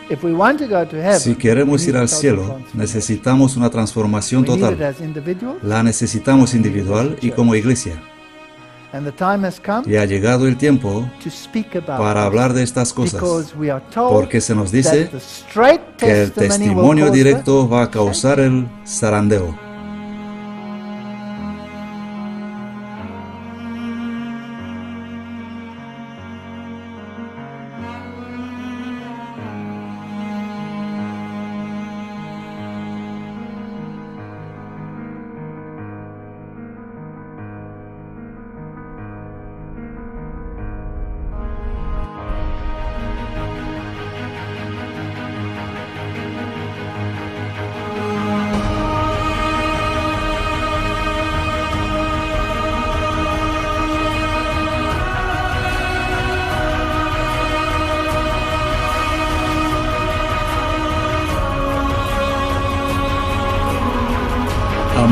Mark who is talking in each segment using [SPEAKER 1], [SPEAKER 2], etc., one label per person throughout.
[SPEAKER 1] If we want to go to heaven,
[SPEAKER 2] Si queremos
[SPEAKER 1] we
[SPEAKER 2] ir
[SPEAKER 1] need
[SPEAKER 2] al
[SPEAKER 1] total
[SPEAKER 2] cielo,
[SPEAKER 1] transformation.
[SPEAKER 2] necesitamos una transformación
[SPEAKER 1] We need it
[SPEAKER 2] total.
[SPEAKER 1] as individuals,
[SPEAKER 2] La necesitamos individual y como iglesia.
[SPEAKER 1] and the time has come
[SPEAKER 2] Y ha llegado el tiempo
[SPEAKER 1] to speak about
[SPEAKER 2] para
[SPEAKER 1] this,
[SPEAKER 2] hablar de estas cosas,
[SPEAKER 1] because we are told
[SPEAKER 2] porque se nos dice
[SPEAKER 1] that the straight
[SPEAKER 2] que el
[SPEAKER 1] testimony will
[SPEAKER 2] testimonio
[SPEAKER 1] cause
[SPEAKER 2] directo va a
[SPEAKER 1] the
[SPEAKER 2] causar el zarandeo.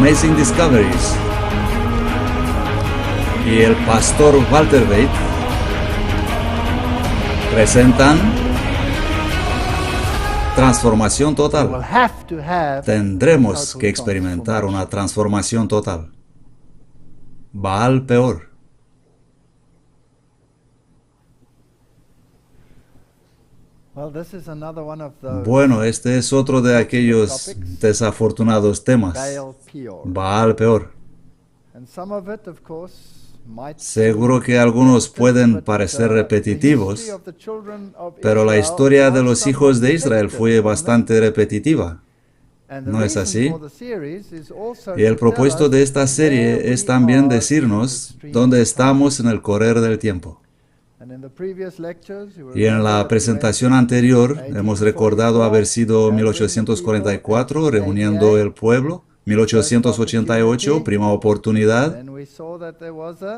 [SPEAKER 2] Amazing Discoveries y el pastor Walter Bate presentan Transformación
[SPEAKER 1] We will
[SPEAKER 2] Total.
[SPEAKER 1] have to have
[SPEAKER 2] Tendremos
[SPEAKER 1] total
[SPEAKER 2] que experimentar una transformación total. Baal peor.
[SPEAKER 1] Well, this is another one of those
[SPEAKER 2] Bueno, este es otro de aquellos desafortunados temas.
[SPEAKER 1] Baal Peor.
[SPEAKER 2] Baal peor.
[SPEAKER 1] And some of it, of course, might
[SPEAKER 2] Seguro que algunos pueden parecer repetitivos, pero la historia de los hijos de Israel fue bastante repetitiva. ¿No es así? Y el propósito de esta serie es también decirnos dónde estamos en el correr del tiempo. Y en la presentación anterior hemos recordado haber sido 1844, reuniendo el pueblo, 1888, prima oportunidad.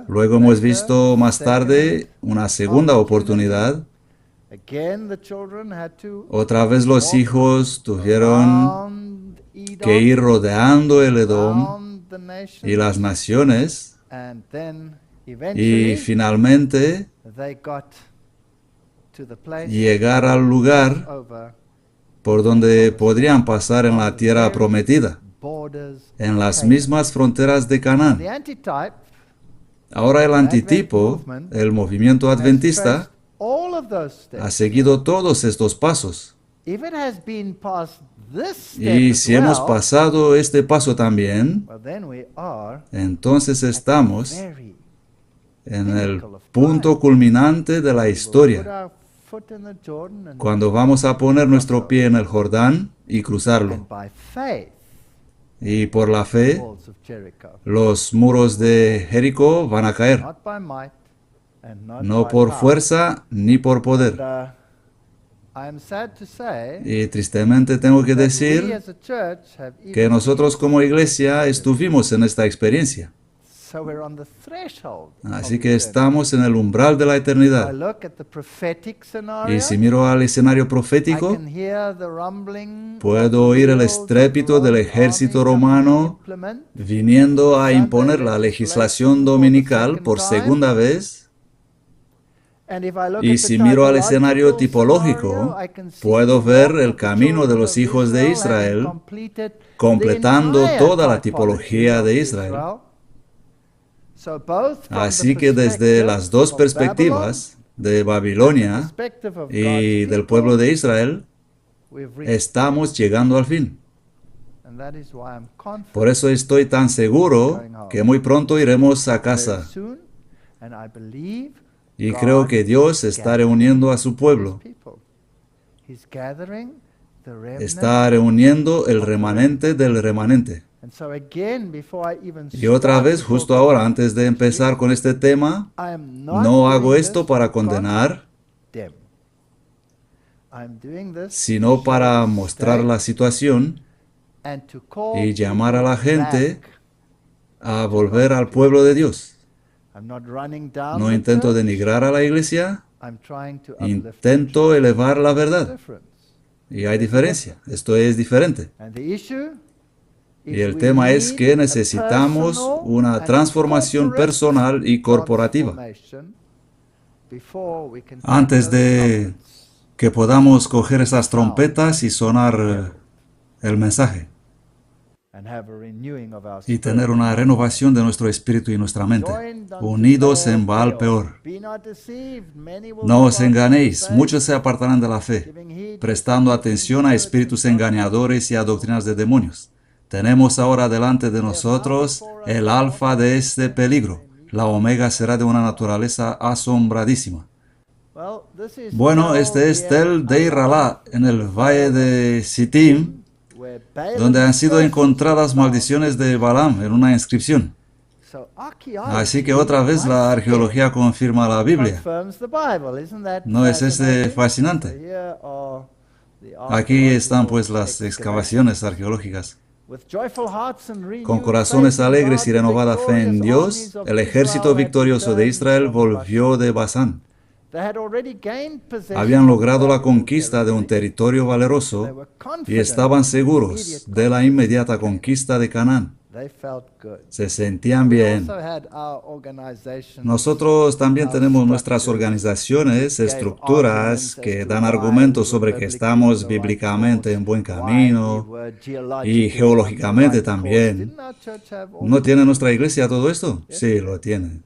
[SPEAKER 2] Luego hemos visto más tarde una segunda oportunidad. Otra vez los hijos tuvieron que ir rodeando el Edom y las naciones, y finalmente llegar al lugar por donde podrían pasar en la tierra prometida, en las mismas fronteras de Canaán. Ahora el antitipo, el movimiento adventista, ha seguido todos estos pasos. Y si hemos pasado este paso también, entonces estamos en el punto culminante de la historia, cuando vamos a poner nuestro pie en el Jordán y cruzarlo. Y por la fe, los muros de Jericó van a caer, no por fuerza ni por poder. Y tristemente tengo que decir que nosotros como iglesia estuvimos en esta experiencia. Así que estamos en el umbral de la eternidad. Y si miro al escenario profético, puedo oír el estrépito del ejército romano viniendo a imponer la legislación dominical por segunda vez. Y si miro al escenario tipológico, puedo ver el camino de los hijos de Israel completando toda la tipología de Israel. Así que desde las dos perspectivas, de Babilonia y del pueblo de Israel, estamos llegando al fin. Por eso estoy tan seguro que muy pronto iremos a casa. Y creo que Dios está reuniendo a su pueblo. Está reuniendo el remanente del remanente. Y otra vez, justo ahora, antes de empezar con este tema, no hago esto para condenar, sino para mostrar la situación y llamar a la gente a volver al pueblo de Dios. No intento denigrar a la iglesia, intento elevar la verdad. Y hay diferencia, esto es diferente. Y el tema es que necesitamos una transformación personal y corporativa antes de que podamos coger esas trompetas y sonar el mensaje y tener una renovación de nuestro espíritu y nuestra mente, unidos en Baal Peor. No os enganéis, muchos se apartarán de la fe, prestando atención a espíritus engañadores y a doctrinas de demonios. Tenemos ahora delante de nosotros el alfa de este peligro. La omega será de una naturaleza asombradísima. Bueno, este es Tel Dei Ralá, en el valle de Sittim, donde han sido encontradas maldiciones de Balaam en una inscripción. Así que otra vez la arqueología confirma la Biblia. ¿No es este fascinante? Aquí están pues las excavaciones arqueológicas. Con corazones alegres y renovada fe en Dios, el ejército victorioso de Israel volvió de Basán. Habían logrado la conquista de un territorio valeroso y estaban seguros de la inmediata conquista de Canaán. Se sentían bien. Nosotros también tenemos nuestras organizaciones, estructuras que dan argumentos sobre que estamos bíblicamente en buen camino y geológicamente también. ¿No tiene nuestra iglesia todo esto? Sí, lo tiene.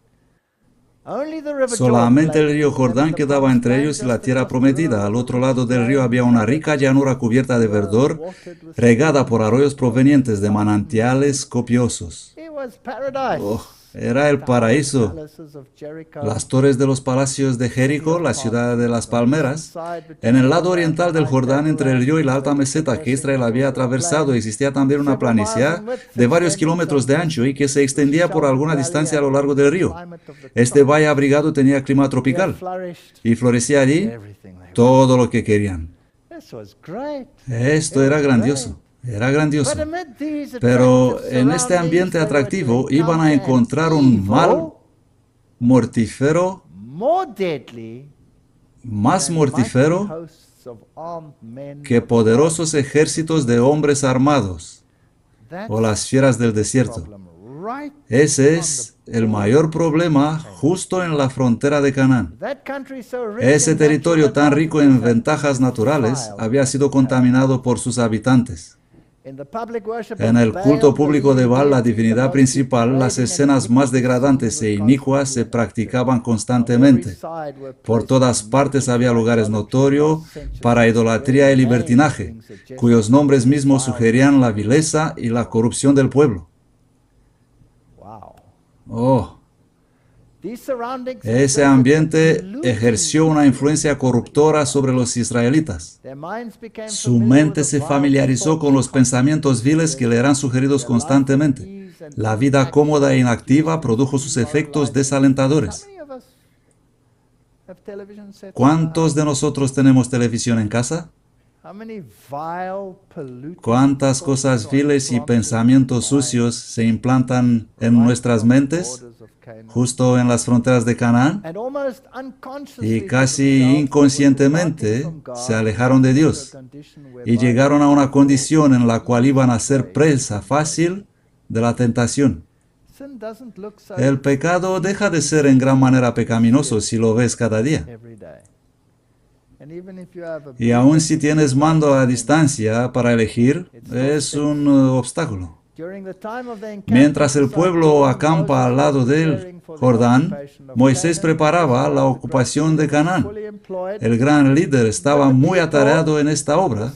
[SPEAKER 2] Solamente el río Jordán quedaba entre ellos y la tierra prometida. Al otro lado del río había una rica llanura cubierta de verdor, regada por arroyos provenientes de manantiales copiosos. Oh, era el paraíso. Las torres de los palacios de Jericó, la ciudad de las palmeras. En el lado oriental del Jordán, entre el río y la alta meseta que Israel había atravesado, existía también una planicie de varios kilómetros de ancho y que se extendía por alguna distancia a lo largo del río. Este valle abrigado tenía clima tropical y florecía allí todo lo que querían. Esto era grandioso. Era grandioso. Pero en este ambiente atractivo iban a encontrar un mal mortífero, más mortífero que poderosos ejércitos de hombres armados o las fieras del desierto. Ese es el mayor problema justo en la frontera de Canaán. Ese territorio tan rico en ventajas naturales había sido contaminado por sus habitantes. En el culto público de Baal, la divinidad principal, las escenas más degradantes e inicuas se practicaban constantemente. Por todas partes había lugares notorios para idolatría y libertinaje, cuyos nombres mismos sugerían la vileza y la corrupción del pueblo. Oh. Ese ambiente ejerció una influencia corruptora sobre los israelitas. Su mente se familiarizó con los pensamientos viles que le eran sugeridos constantemente. La vida cómoda e inactiva produjo sus efectos desalentadores. ¿Cuántos de nosotros tenemos televisión en casa? ¿Cuántas cosas viles y pensamientos sucios se implantan en nuestras mentes, justo en las fronteras de Canaán? Y casi inconscientemente se alejaron de Dios y llegaron a una condición en la cual iban a ser presa fácil de la tentación. El pecado deja de ser en gran manera pecaminoso si lo ves cada día. Y aun si tienes mando a distancia para elegir, es un obstáculo. Mientras el pueblo acampa al lado del Jordán, Moisés preparaba la ocupación de Canaán. El gran líder estaba muy atareado en esta obra,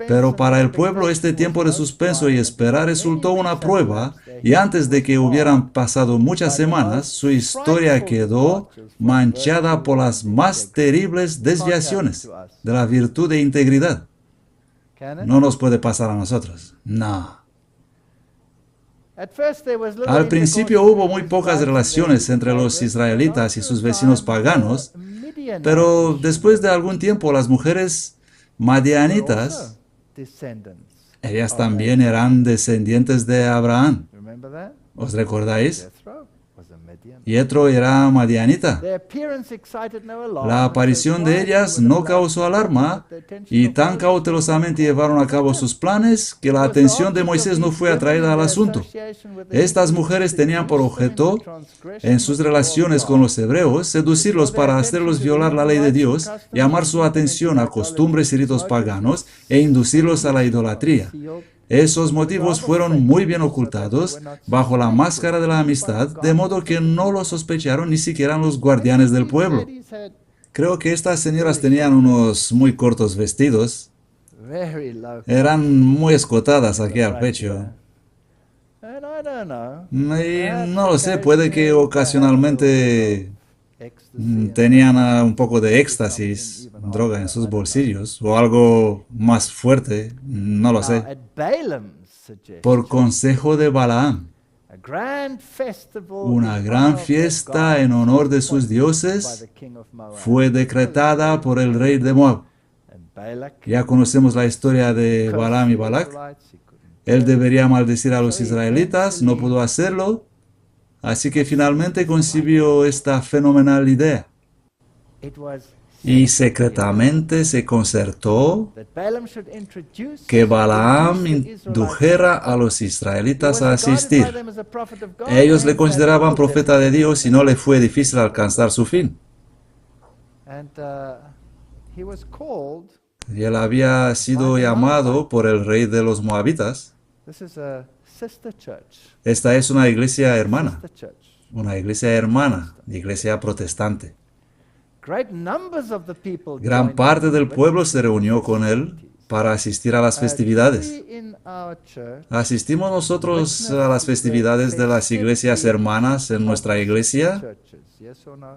[SPEAKER 2] pero para el pueblo este tiempo de suspenso y espera resultó una prueba, y antes de que hubieran pasado muchas semanas, su historia quedó manchada por las más terribles desviaciones de la virtud de integridad. No nos puede pasar a nosotros. No. Al principio hubo muy pocas relaciones entre los israelitas y sus vecinos paganos, pero después de algún tiempo las mujeres madianitas, ellas también eran descendientes de Abraham. ¿Os recordáis? Yetro era madianita. La aparición de ellas no causó alarma y tan cautelosamente llevaron a cabo sus planes que la atención de Moisés no fue atraída al asunto. Estas mujeres tenían por objeto, en sus relaciones con los hebreos, seducirlos para hacerlos violar la ley de Dios, llamar su atención a costumbres y ritos paganos e inducirlos a la idolatría. Esos motivos fueron muy bien ocultados bajo la máscara de la amistad, de modo que no lo sospecharon ni siquiera los guardianes del pueblo. Creo que estas señoras tenían unos muy cortos vestidos. Eran muy escotadas aquí al pecho. Y no lo sé, puede que ocasionalmente tenían un poco de éxtasis, droga en sus bolsillos, o algo más fuerte, no lo sé. Por consejo de Balaam, una gran fiesta en honor de sus dioses fue decretada por el rey de Moab. Ya conocemos la historia de Balaam y Balac. Él debería maldecir a los israelitas, no pudo hacerlo. Así que finalmente concibió esta fenomenal idea. Y secretamente se concertó que Balaam indujera a los israelitas a asistir. Ellos le consideraban profeta de Dios y no le fue difícil alcanzar su fin. Y él había sido llamado por el rey de los moabitas. Esta es una iglesia hermana, iglesia protestante. Gran parte del pueblo se reunió con él para asistir a las festividades. ¿Asistimos nosotros a las festividades de las iglesias hermanas en nuestra iglesia?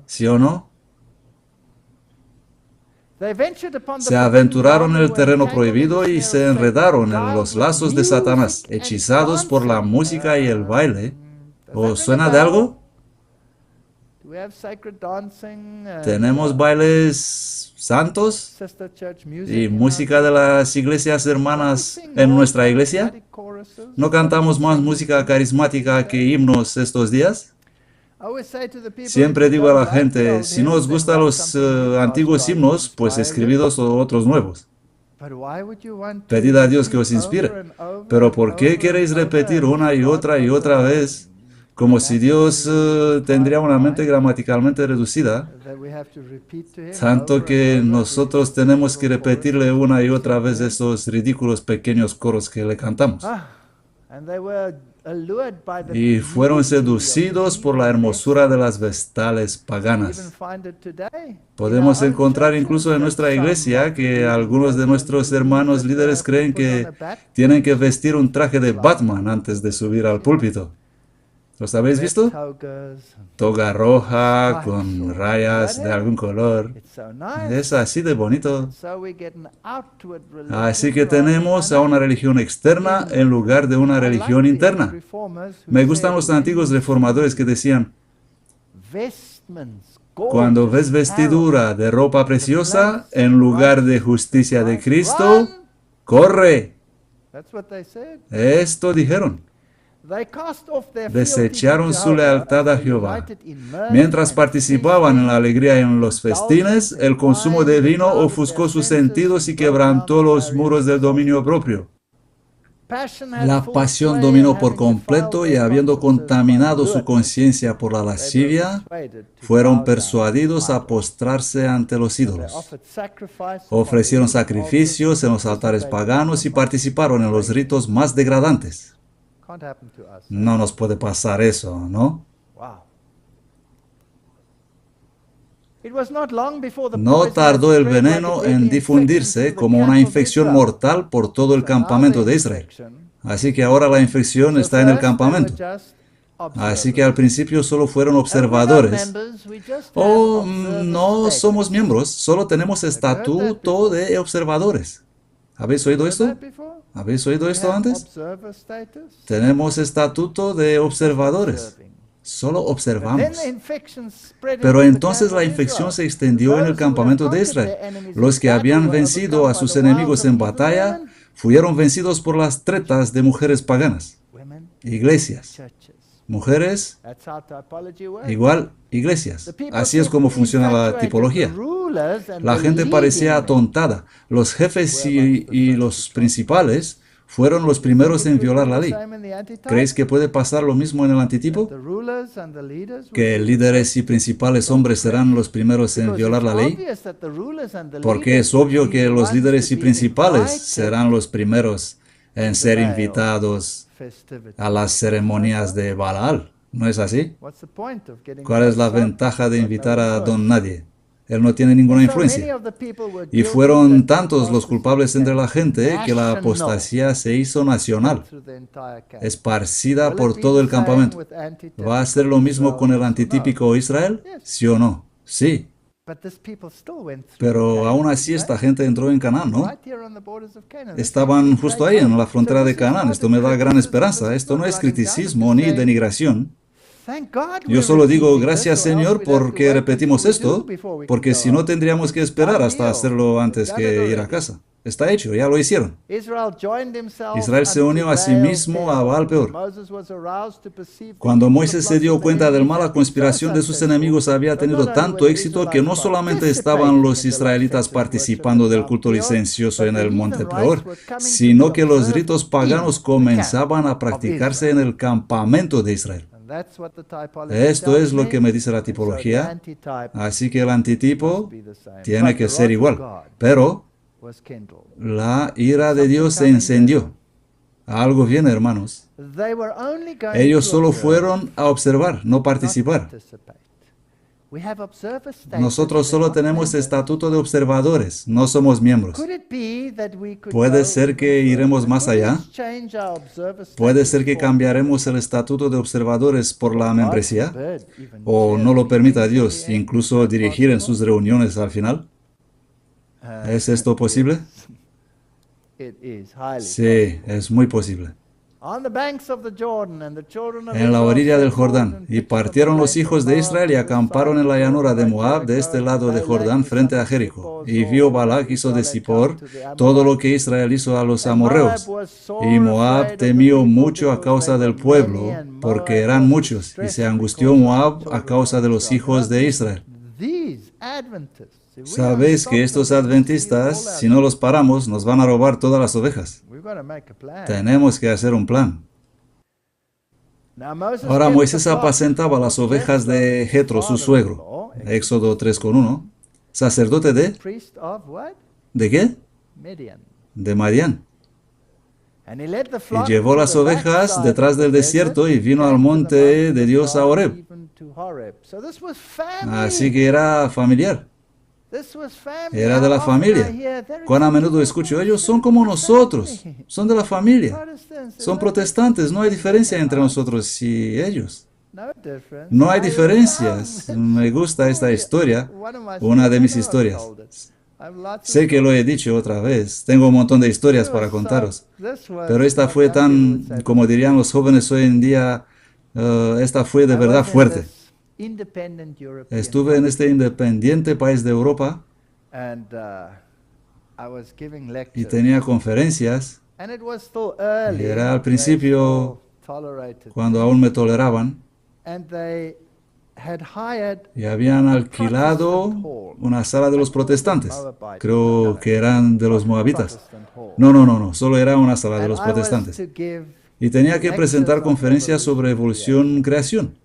[SPEAKER 2] ¿Sí o no? Se aventuraron en el terreno prohibido y se enredaron en los lazos de Satanás, hechizados por la música y el baile. ¿Os suena de algo? ¿Tenemos bailes santos y música de las iglesias hermanas en nuestra iglesia? ¿No cantamos más música carismática que himnos estos días? Siempre digo a la gente, si no os gustan los antiguos himnos, pues escribid otros nuevos. Pedid a Dios que os inspire. Pero ¿por qué queréis repetir una y otra vez, como si Dios tendría una mente gramaticalmente reducida, tanto que nosotros tenemos que repetirle una y otra vez esos ridículos pequeños coros que le cantamos? Y fueron seducidos por la hermosura de las vestales paganas. Podemos encontrar incluso en nuestra iglesia que algunos de nuestros hermanos líderes creen que tienen que vestir un traje de Batman antes de subir al púlpito. ¿Los habéis visto? Toga roja con rayas de algún color. Es así de bonito. Así que tenemos a una religión externa en lugar de una religión interna. Me gustan los antiguos reformadores que decían, cuando ves vestidura de ropa preciosa en lugar de justicia de Cristo, corre. Esto dijeron. Desecharon su lealtad a Jehová. Mientras participaban en la alegría y en los festines, el consumo de vino ofuscó sus sentidos y quebrantó los muros del dominio propio. La pasión dominó por completo y habiendo contaminado su conciencia por la lascivia, fueron persuadidos a postrarse ante los ídolos. Ofrecieron sacrificios en los altares paganos y participaron en los ritos más degradantes. No nos puede pasar eso, ¿no? No tardó el veneno en difundirse como una infección mortal por todo el campamento de Israel. Así que ahora la infección está en el campamento. Así que al principio solo fueron observadores. Oh, no somos miembros, solo tenemos estatuto de observadores. ¿Habéis oído esto? ¿Habéis oído esto antes? Tenemos estatuto de observadores. Solo observamos. Pero entonces la infección se extendió en el campamento de Israel. Los que habían vencido a sus enemigos en batalla fueron vencidos por las tretas de mujeres paganas, iglesias, mujeres,
[SPEAKER 1] That's how typology works.
[SPEAKER 2] igual iglesias. Así es como funciona la tipología. La gente parecía atontada. Los jefes y los principales fueron los primeros en violar la ley. ¿Creéis que puede pasar lo mismo en el antitipo? ¿Que líderes y principales hombres serán los primeros en violar la ley? Porque es obvio que los líderes y principales serán los primeros en ser invitados a las ceremonias de Baal. ¿No es así? ¿Cuál es la ventaja de invitar a don nadie? Él no tiene ninguna influencia. Y fueron tantos los culpables entre la gente que la apostasía se hizo nacional, esparcida por todo el campamento. ¿Va a ser lo mismo con el antitípico Israel? ¿Sí o no? Sí. Pero aún así esta gente entró en Canaán, ¿no? Estaban justo ahí, en la frontera de Canaán. Esto me da gran esperanza. Esto no es criticismo ni denigración. Yo solo digo gracias Señor porque repetimos esto, porque si no tendríamos que esperar hasta hacerlo antes que ir a casa. Está hecho, ya lo hicieron. Israel se unió a sí mismo a Baal Peor. Cuando Moisés se dio cuenta del mal, la conspiración de sus enemigos había tenido tanto éxito que no solamente estaban los israelitas participando del culto licencioso en el monte Peor, sino que los ritos paganos comenzaban a practicarse en el campamento de Israel. Esto es lo que me dice la tipología, así que el antitipo tiene que ser igual, pero la ira de Dios se encendió. Algo bien, hermanos. Ellos solo fueron a observar, no participar. Nosotros solo tenemos estatuto de observadores, no somos miembros. ¿Puede ser que iremos más allá? ¿Puede ser que cambiaremos el estatuto de observadores por la membresía? ¿O no lo permita Dios, incluso dirigir en sus reuniones al final? ¿Es esto posible? Sí, es muy posible. En la orilla del Jordán, y partieron los hijos de Israel y acamparon en la llanura de Moab, de este lado de Jordán, frente a Jericó. Y vio Balac, hijo de Zippor, todo lo que Israel hizo a los amorreos. Y Moab temió mucho a causa del pueblo, porque eran muchos, y se angustió Moab a causa de los hijos de Israel. Sabéis que estos adventistas, si no los paramos, nos van a robar todas las ovejas. Tenemos que hacer un plan. Ahora Moisés apacentaba las ovejas de Jetro, su suegro. Éxodo 3:1. ¿Sacerdote de? ¿De qué? De Madián. Y llevó las ovejas detrás del desierto y vino al monte de Dios a Horeb. Así que era familiar. Era de la familia. Cuán a menudo escucho, ellos son como nosotros, son de la familia, son protestantes, no hay diferencia entre nosotros y ellos. No hay diferencias. Me gusta esta historia, una de mis historias. Sé que lo he dicho otra vez, tengo un montón de historias para contaros, pero esta fue tan, como dirían los jóvenes hoy en día, esta fue de verdad fuerte. Estuve en este independiente país de Europa y tenía conferencias. Y era al principio cuando aún me toleraban. Y habían alquilado una sala de los protestantes. Creo que eran de los moabitas. No, solo era una sala de los protestantes. Y tenía que presentar conferencias sobre evolución-creación.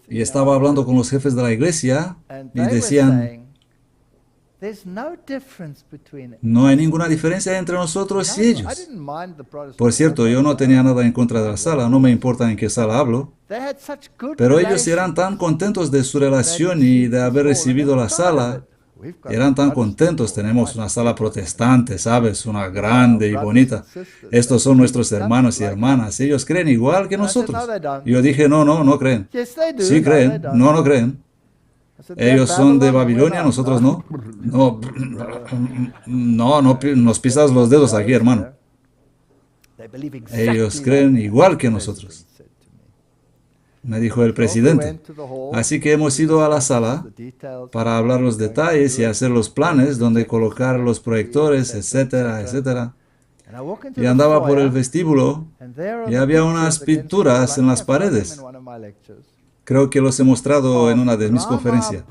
[SPEAKER 2] Y estaba hablando con los jefes de la iglesia y decían, no hay ninguna diferencia entre nosotros y ellos. Por cierto, yo no tenía nada en contra de la sala, no me importa en qué sala hablo, pero ellos eran tan contentos de su relación y de haber recibido la sala. Eran tan contentos, tenemos una sala protestante, ¿sabes? Una grande y bonita. Estos son nuestros hermanos y hermanas, ellos creen igual que nosotros. Yo dije, no creen. Sí creen, no creen. Ellos son de Babilonia, nosotros no. No nos pisas los dedos aquí, hermano. Ellos creen igual que nosotros, me dijo el presidente. Así que hemos ido a la sala para hablar los detalles y hacer los planes donde colocar los proyectores, etcétera, etcétera. Y andaba por el vestíbulo y había unas pinturas en las paredes. Creo que los he mostrado en una de mis conferencias.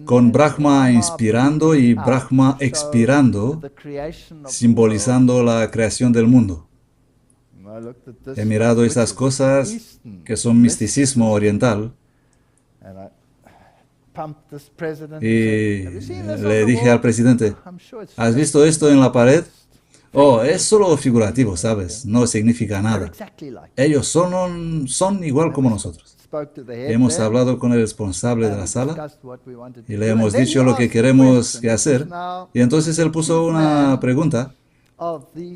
[SPEAKER 2] Con Brahma inspirando y Brahma expirando, simbolizando la creación del mundo. He mirado esas cosas que son misticismo oriental y le dije al presidente, ¿has visto esto en la pared? Oh, es solo figurativo, ¿sabes? No significa nada. Ellos son igual como nosotros. Hemos hablado con el responsable de la sala y le hemos dicho lo que queremos hacer. Y entonces él puso una pregunta.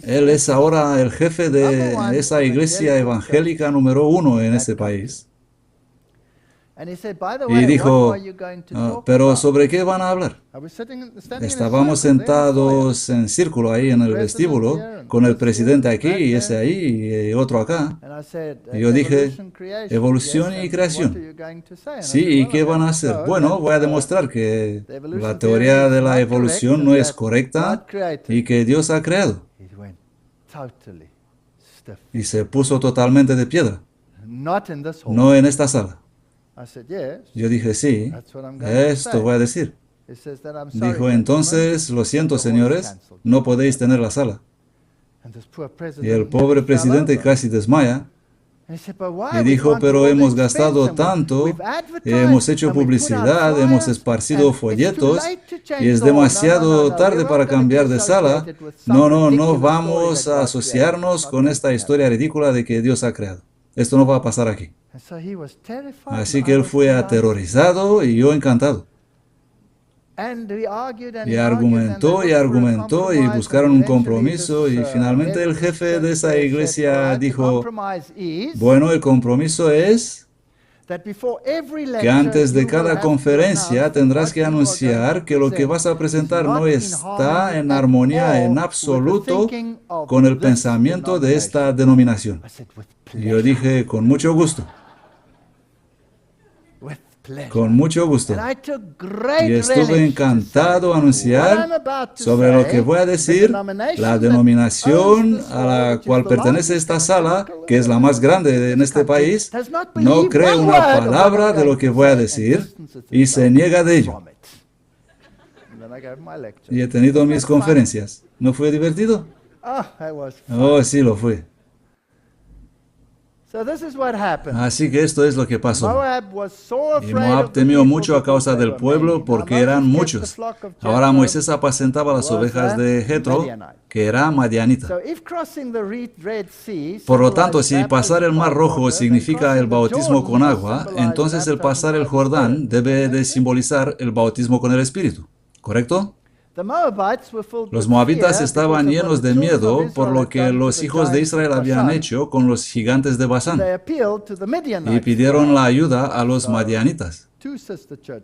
[SPEAKER 2] Él es ahora el jefe de esa iglesia evangélica número 1 en ese país. Y dijo, pero ¿sobre qué van a hablar? Estábamos sentados en círculo ahí en el vestíbulo, con el presidente aquí y ese ahí y otro acá. Y yo dije, evolución y creación. Sí, ¿y qué van a hacer? Bueno, voy a demostrar que la teoría de la evolución no es correcta y que Dios ha creado. Y se puso totalmente de piedra. No en esta sala. Yo dije, sí, esto voy a decir. Dijo, entonces, lo siento, señores, no podéis tener la sala. Y el pobre presidente casi desmaya. Y dijo, pero hemos gastado tanto, hemos hecho publicidad, hemos esparcido folletos, y es demasiado tarde para cambiar de sala. No vamos a asociarnos con esta historia ridícula de que Dios ha creado. Esto no va a pasar aquí. Así que él fue aterrorizado y yo encantado. Y argumentó y buscaron un compromiso y finalmente el jefe de esa iglesia dijo, bueno, el compromiso es que antes de cada conferencia tendrás que anunciar que lo que vas a presentar no está en armonía en absoluto con el pensamiento de esta denominación. Y yo dije, con mucho gusto. Con mucho gusto. Y estuve encantado a anunciar sobre lo que voy a decir. La denominación a la cual pertenece esta sala, que es la más grande en este país, no cree una palabra de lo que voy a decir y se niega de ello. Y he tenido mis conferencias. ¿No fue divertido? Oh, sí lo fue. Así que esto es lo que pasó. Y Moab temió mucho a causa del pueblo porque eran muchos. Ahora Moisés apacentaba las ovejas de Jetro, que era madianita. Por lo tanto, si pasar el Mar Rojo significa el bautismo con agua, entonces el pasar el Jordán debe de simbolizar el bautismo con el Espíritu. ¿Correcto? Los moabitas estaban llenos de miedo por lo que los hijos de Israel habían hecho con los gigantes de Basán y pidieron la ayuda a los madianitas.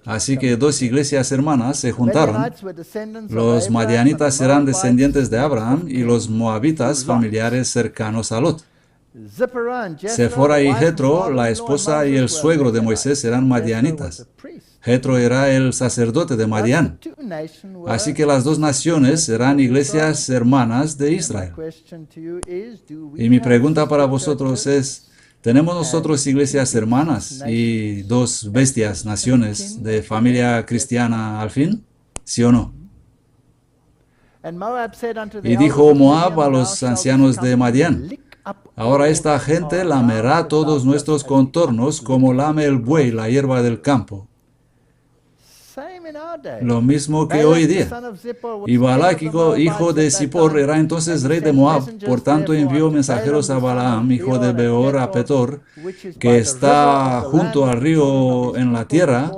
[SPEAKER 2] Así que dos iglesias hermanas se juntaron. Los madianitas eran descendientes de Abraham y los moabitas familiares cercanos a Lot. Sefora y Jetro, la esposa y el suegro de Moisés, eran madianitas. Jetro era el sacerdote de Madián. Así que las dos naciones eran iglesias hermanas de Israel. Y mi pregunta para vosotros es, ¿tenemos nosotros iglesias hermanas y dos bestias, naciones de familia cristiana al fin? ¿Sí o no? Y dijo Moab a los ancianos de Madián, ahora esta gente lamerá todos nuestros contornos como lame el buey la hierba del campo. Lo mismo que hoy día. Y Balac, hijo de Zippor, era entonces rey de Moab. Por tanto, envió mensajeros a Balaam, hijo de Beor, a Petor, que está junto al río en la tierra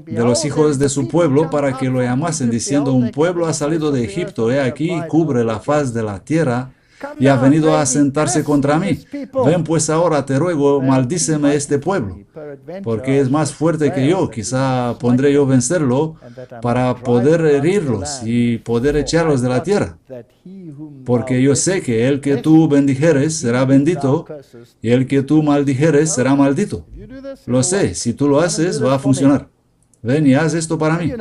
[SPEAKER 2] de los hijos de su pueblo, para que lo llamasen, diciendo, un pueblo ha salido de Egipto, he aquí, cubre la faz de la tierra, y ha venido a sentarse contra mí. Ven pues ahora, te ruego, maldíceme este pueblo, porque es más fuerte que yo. Quizá pondré yo vencerlo para poder herirlos y poder echarlos de la tierra. Porque yo sé que el que tú bendijeres será bendito, y el que tú maldijeres será maldito. Lo sé, si tú lo haces, va a funcionar. ven y haz esto para mí.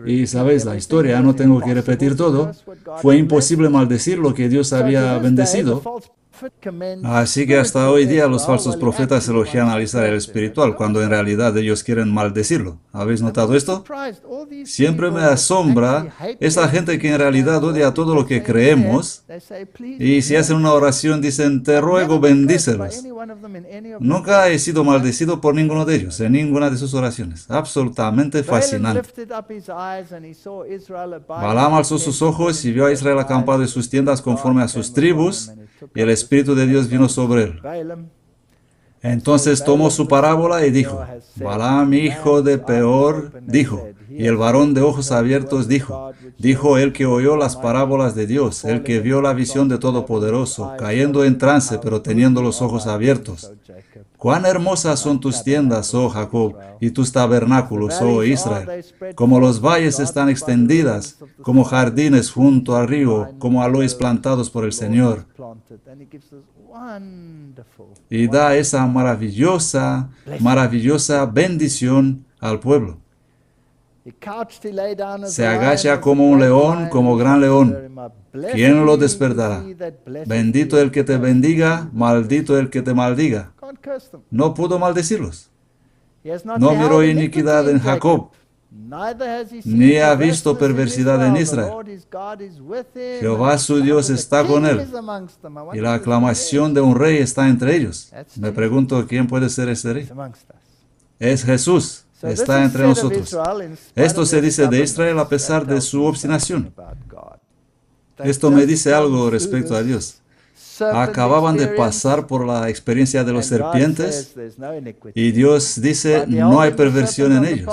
[SPEAKER 2] Y sabéis la historia, no tengo que repetir todo. Fue imposible maldecir lo que Dios había bendecido. Así que hasta hoy día los falsos profetas elogian al Israel espiritual, cuando en realidad ellos quieren maldecirlo. ¿Habéis notado esto? Siempre me asombra esa gente que en realidad odia todo lo que creemos, y si hacen una oración dicen, te ruego, bendícelos. Nunca he sido maldecido por ninguno de ellos, en ninguna de sus oraciones. Absolutamente fascinante. Balaam alzó sus ojos y vio a Israel acampado en sus tiendas conforme a sus tribus, y el Espíritu de Dios vino sobre él. Entonces tomó su parábola y dijo, Balaam, hijo de Peor, dijo, y el varón de ojos abiertos dijo el que oyó las parábolas de Dios, el que vio la visión de Todopoderoso, cayendo en trance, pero teniendo los ojos abiertos. Cuán hermosas son tus tiendas, oh Jacob, y tus tabernáculos, oh Israel. Como los valles están extendidas, como jardines junto al río, como aloes plantados por el Señor. Y da esa maravillosa bendición al pueblo. Se agacha como un león, como gran león. ¿Quién lo despertará? Bendito el que te bendiga, maldito el que te maldiga. No pudo maldecirlos. No miró iniquidad en Jacob, ni ha visto perversidad en Israel. Jehová su Dios está con él, y la aclamación de un rey está entre ellos. Me pregunto, ¿quién puede ser ese rey? Es Jesús. Está entre nosotros. Esto se dice de Israel a pesar de su obstinación. Esto me dice algo respecto a Dios. Acababan de pasar por la experiencia de los serpientes y Dios dice, no hay perversión en ellos.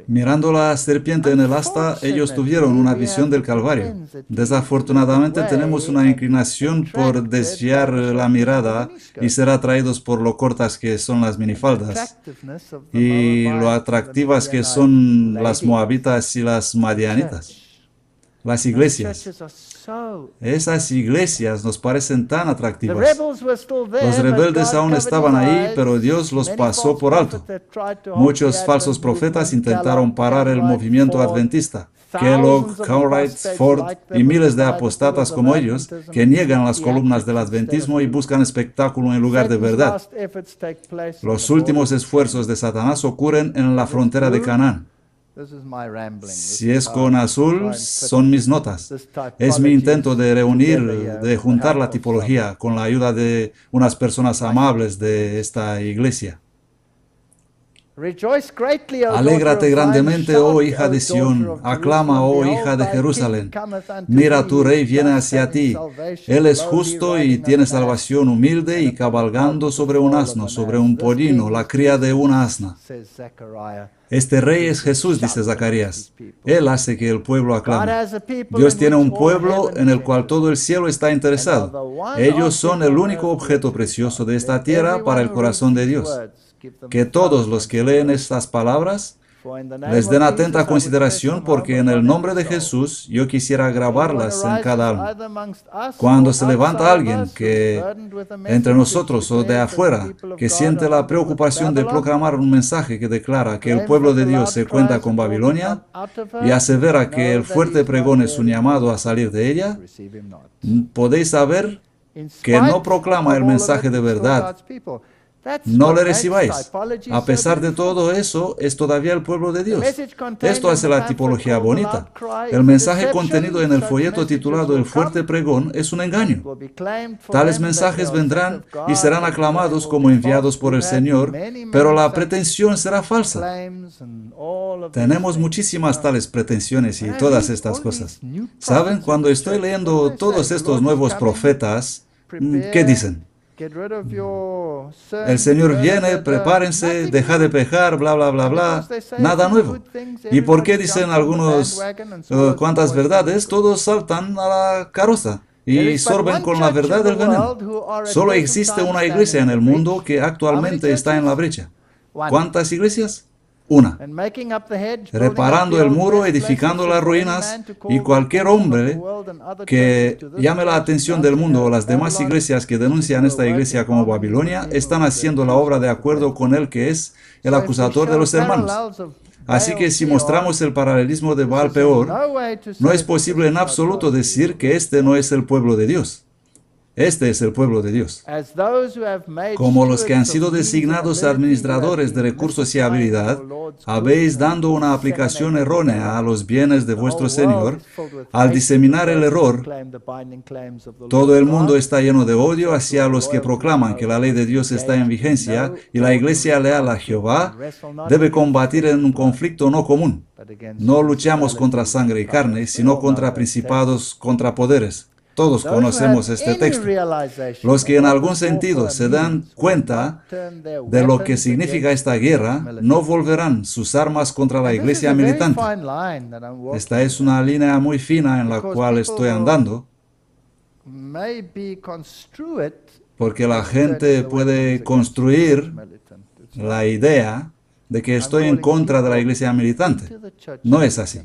[SPEAKER 2] Mirando la serpiente en el asta, ellos tuvieron una visión del Calvario. Desafortunadamente tenemos una inclinación por desviar la mirada y ser atraídos por lo cortas que son las minifaldas y lo atractivas que son las moabitas y las madianitas. Las iglesias. Esas iglesias nos parecen tan atractivas. Los rebeldes aún estaban ahí, pero Dios los pasó por alto. Muchos falsos profetas intentaron parar el movimiento adventista. Kellogg, Cartwright, Ford y miles de apostatas como ellos que niegan las columnas del adventismo y buscan espectáculo en lugar de verdad. Los últimos esfuerzos de Satanás ocurren en la frontera de Canaán. Si es con azul, son mis notas. Es mi intento de reunir, de juntar la tipología con la ayuda de unas personas amables de esta iglesia. Alégrate grandemente, oh hija de Sión, aclama, oh hija de Jerusalén. Mira, tu rey viene hacia ti. Él es justo y tiene salvación, humilde y cabalgando sobre un asno, sobre un pollino, la cría de una asna. Este rey es Jesús, dice Zacarías. Él hace que el pueblo aclame. Dios tiene un pueblo en el cual todo el cielo está interesado. Ellos son el único objeto precioso de esta tierra para el corazón de Dios. Que todos los que leen estas palabras les den atenta consideración, porque en el nombre de Jesús yo quisiera grabarlas en cada alma. Cuando se levanta alguien que entre nosotros o de afuera, que siente la preocupación de proclamar un mensaje que declara que el pueblo de Dios se cuenta con Babilonia y asevera que el fuerte pregón es un llamado a salir de ella, podéis saber que no proclama el mensaje de verdad. No le recibáis. A pesar de todo eso, es todavía el pueblo de Dios. Esto hace la tipología bonita. El mensaje contenido en el folleto titulado El fuerte pregón es un engaño. Tales mensajes vendrán y serán aclamados como enviados por el Señor, pero la pretensión será falsa. Tenemos muchísimas tales pretensiones y todas estas cosas. ¿Saben? Cuando estoy leyendo todos estos nuevos profetas, ¿qué dicen? El Señor viene, prepárense, deja de pecar, bla, bla, bla, bla. Nada nuevo. ¿Y por qué dicen algunos cuantas verdades? Todos saltan a la carroza y sorben con la verdad del veneno. Solo existe una iglesia en el mundo que actualmente está en la brecha. ¿Cuántas iglesias? una, reparando el muro, edificando las ruinas, y cualquier hombre que llame la atención del mundo o las demás iglesias que denuncian esta iglesia como Babilonia, están haciendo la obra de acuerdo con él, que es el acusador de los hermanos. Así que si mostramos el paralelismo de Baal Peor, no es posible en absoluto decir que este no es el pueblo de Dios. Este es el pueblo de Dios. Como los que han sido designados administradores de recursos y habilidad, habéis dando una aplicación errónea a los bienes de vuestro Señor, al diseminar el error, todo el mundo está lleno de odio hacia los que proclaman que la ley de Dios está en vigencia, y la iglesia leal a Jehová debe combatir en un conflicto no común. No luchamos contra sangre y carne, sino contra principados, contra poderes. Todos conocemos este texto. Los que en algún sentido se dan cuenta de lo que significa esta guerra, no volverán sus armas contra la iglesia militante. Esta es una línea muy fina en la cual estoy andando, porque la gente puede construir la idea de que estoy en contra de la iglesia militante. No es así.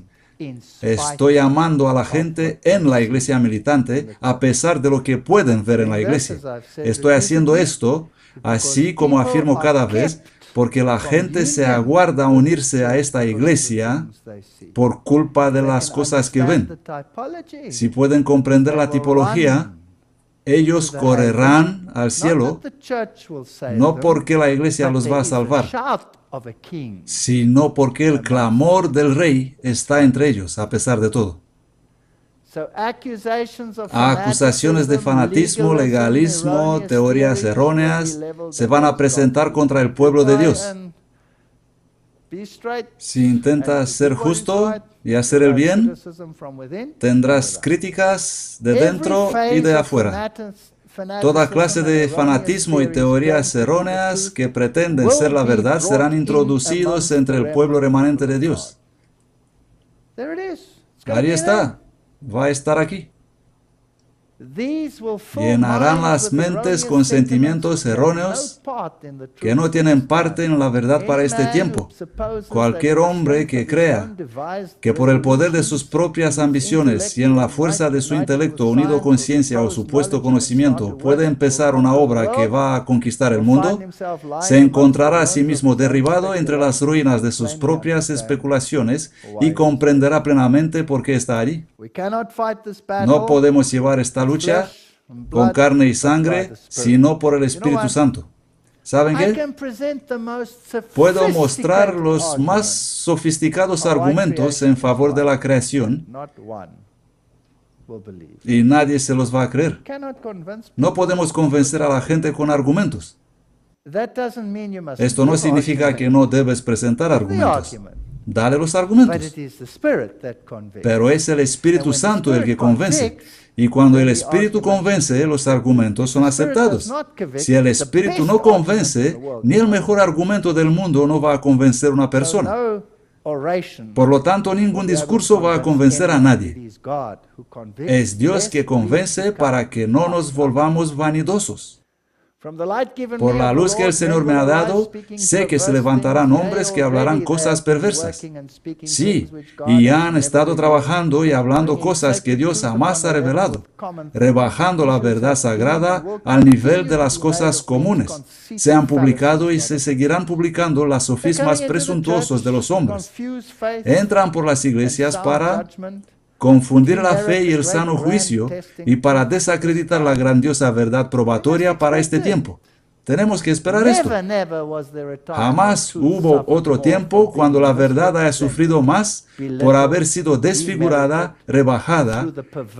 [SPEAKER 2] Estoy llamando a la gente en la iglesia militante a pesar de lo que pueden ver en la iglesia. Estoy haciendo esto, así como afirmo cada vez, porque la gente se aguarda a unirse a esta iglesia por culpa de las cosas que ven. Si pueden comprender la tipología, ellos correrán al cielo, no porque la iglesia los va a salvar, sino porque el clamor del rey está entre ellos, a pesar de todo. Acusaciones de fanatismo, legalismo, teorías erróneas se van a presentar contra el pueblo de Dios. Si intentas ser justo y hacer el bien, tendrás críticas de dentro y de afuera. Toda clase de fanatismo y teorías erróneas que pretenden ser la verdad serán introducidos entre el pueblo remanente de Dios. Ahí está. Va a estar aquí. Llenarán las mentes con sentimientos erróneos que no tienen parte en la verdad para este tiempo. Cualquier hombre que crea que por el poder de sus propias ambiciones y en la fuerza de su intelecto unido con ciencia o supuesto conocimiento puede empezar una obra que va a conquistar el mundo, se encontrará a sí mismo derribado entre las ruinas de sus propias especulaciones y comprenderá plenamente por qué está allí. No podemos llevar esta lucha con carne y sangre, sino por el Espíritu Santo. ¿Saben qué? Puedo mostrar los más sofisticados argumentos en favor de la creación y nadie se los va a creer. No podemos convencer a la gente con argumentos. Esto no significa que no debes presentar argumentos. Dale los argumentos. Pero es el Espíritu Santo el que convence. Y cuando el Espíritu convence, los argumentos son aceptados. Si el Espíritu no convence, ni el mejor argumento del mundo no va a convencer a una persona. Por lo tanto, ningún discurso va a convencer a nadie. Es Dios que convence para que no nos volvamos vanidosos. Por la luz que el Señor me ha dado, sé que se levantarán hombres que hablarán cosas perversas. Sí, y ya han estado trabajando y hablando cosas que Dios jamás ha revelado, rebajando la verdad sagrada al nivel de las cosas comunes. Se han publicado y se seguirán publicando las sofismas presuntuosos de los hombres. Entran por las iglesias para confundir la fe y el sano juicio y para desacreditar la grandiosa verdad probatoria para este tiempo. Tenemos que esperar esto. Jamás hubo otro tiempo cuando la verdad haya sufrido más por haber sido desfigurada, rebajada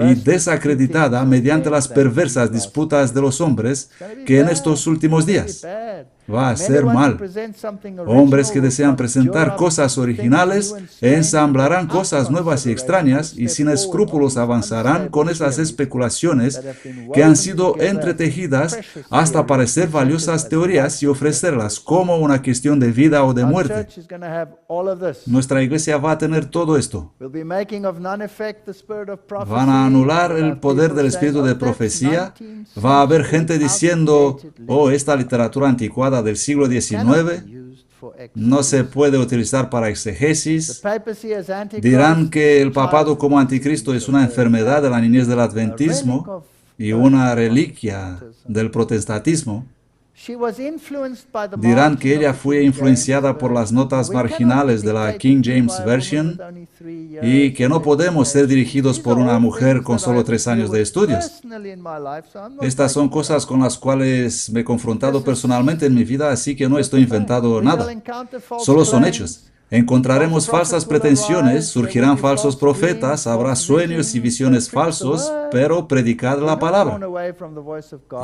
[SPEAKER 2] y desacreditada mediante las perversas disputas de los hombres que en estos últimos días. Va a ser mal. Hombres que desean presentar cosas originales ensamblarán cosas nuevas y extrañas y sin escrúpulos avanzarán con esas especulaciones que han sido entretejidas hasta parecer valiosas teorías y ofrecerlas como una cuestión de vida o de muerte. Nuestra iglesia va a tener todo esto. Van a anular el poder del espíritu de profecía. Va a haber gente diciendo, oh, esta literatura anticuada del siglo XIX no se puede utilizar para exegesis. Dirán que el papado como anticristo es una enfermedad de la niñez del adventismo y una reliquia del protestantismo. Dirán que ella fue influenciada por las notas marginales de la King James Version y que no podemos ser dirigidos por una mujer con solo 3 años de estudios. Estas son cosas con las cuales me he confrontado personalmente en mi vida, así que no estoy inventando nada. Solo son hechos. Encontraremos falsas pretensiones, surgirán falsos profetas, habrá sueños y visiones falsos, pero predicad la palabra.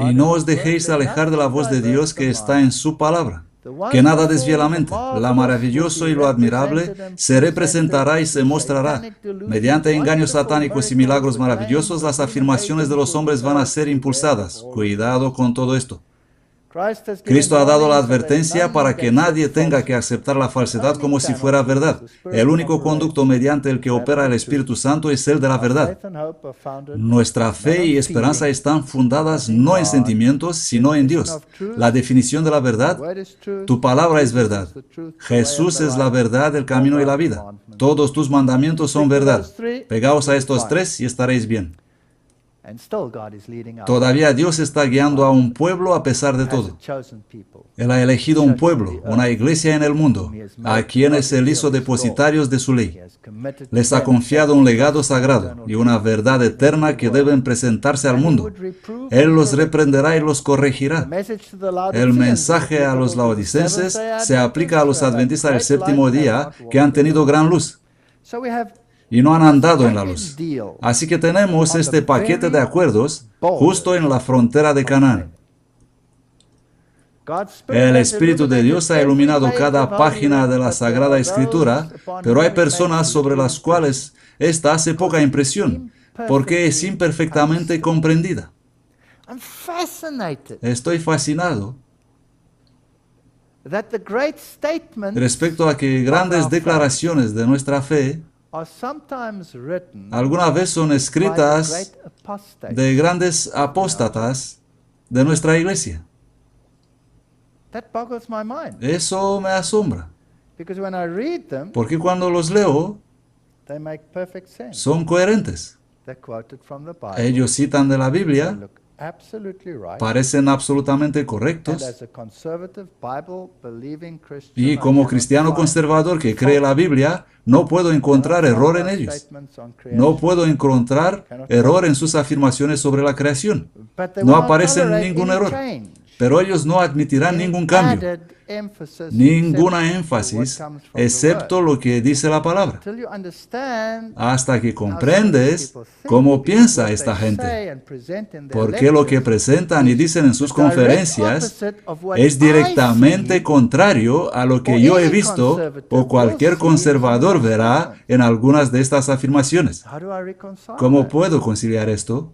[SPEAKER 2] Y no os dejéis alejar de la voz de Dios que está en su palabra. Que nada desvíe la mente. Lo maravilloso y lo admirable se representará y se mostrará. Mediante engaños satánicos y milagros maravillosos, las afirmaciones de los hombres van a ser impulsadas. Cuidado con todo esto. Cristo ha dado la advertencia para que nadie tenga que aceptar la falsedad como si fuera verdad. El único conducto mediante el que opera el Espíritu Santo es el de la verdad. Nuestra fe y esperanza están fundadas no en sentimientos, sino en Dios. La definición de la verdad: tu palabra es verdad. Jesús es la verdad, el camino y la vida. Todos tus mandamientos son verdad. Pegaos a estos 3 y estaréis bien. Todavía Dios está guiando a un pueblo a pesar de todo. Él ha elegido un pueblo, una iglesia en el mundo, a quienes Él hizo depositarios de su ley. Les ha confiado un legado sagrado y una verdad eterna que deben presentarse al mundo. Él los reprenderá y los corregirá. El mensaje a los laodicenses se aplica a los adventistas del séptimo día que han tenido gran luz y no han andado en la luz. Así que tenemos este paquete de acuerdos justo en la frontera de Canaán. El Espíritu de Dios ha iluminado cada página de la Sagrada Escritura, pero hay personas sobre las cuales esta hace poca impresión, porque es imperfectamente comprendida. Estoy fascinado respecto a que grandes declaraciones de nuestra fe alguna vez son escritas de grandes apóstatas de nuestra iglesia. Eso me asombra, porque cuando los leo, son coherentes. Ellos citan de la Biblia, parecen absolutamente correctos, y como cristiano conservador que cree la Biblia, no puedo encontrar error en ellos. No puedo encontrar error en sus afirmaciones sobre la creación. No aparece ningún error. Pero ellos no admitirán ningún cambio, ninguna énfasis, excepto lo que dice la palabra. Hasta que comprendes cómo piensa esta gente. Porque lo que presentan y dicen en sus conferencias es directamente contrario a lo que yo he visto o cualquier conservador verá en algunas de estas afirmaciones. ¿Cómo puedo conciliar esto?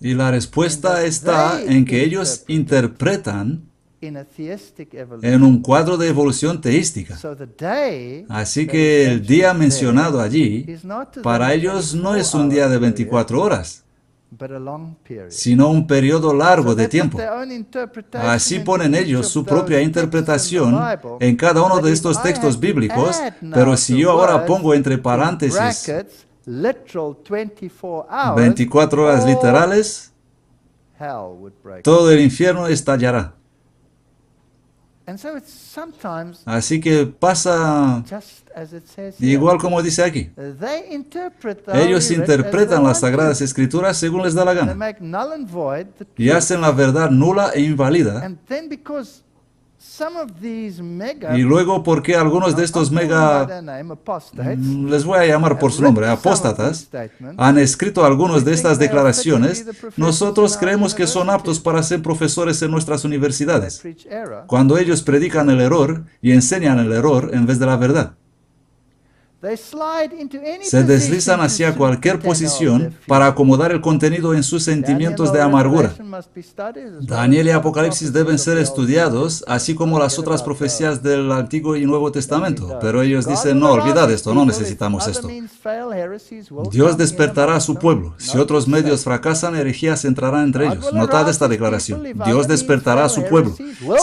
[SPEAKER 2] Y la respuesta está en que ellos interpretan en un cuadro de evolución teística. Así que el día mencionado allí, para ellos no es un día de 24 horas, sino un periodo largo de tiempo. Así ponen ellos su propia interpretación en cada uno de estos textos bíblicos, pero si yo ahora pongo entre paréntesis 24 horas literales, todo el infierno estallará. Así que pasa igual como dice aquí. Ellos interpretan las Sagradas Escrituras según les da la gana y hacen la verdad nula e inválida. Y luego, porque algunos de estos les voy a llamar por su nombre, apóstatas, han escrito algunas de estas declaraciones, nosotros creemos que son aptos para ser profesores en nuestras universidades, cuando ellos predican el error y enseñan el error en vez de la verdad. Se deslizan hacia cualquier posición para acomodar el contenido en sus sentimientos de amargura. Daniel y Apocalipsis deben ser estudiados, así como las otras profecías del Antiguo y Nuevo Testamento. Pero ellos dicen, no, olvidad esto, no necesitamos esto. Dios despertará a su pueblo. Si otros medios fracasan, herejías entrarán entre ellos. Notad esta declaración. Dios despertará a su pueblo.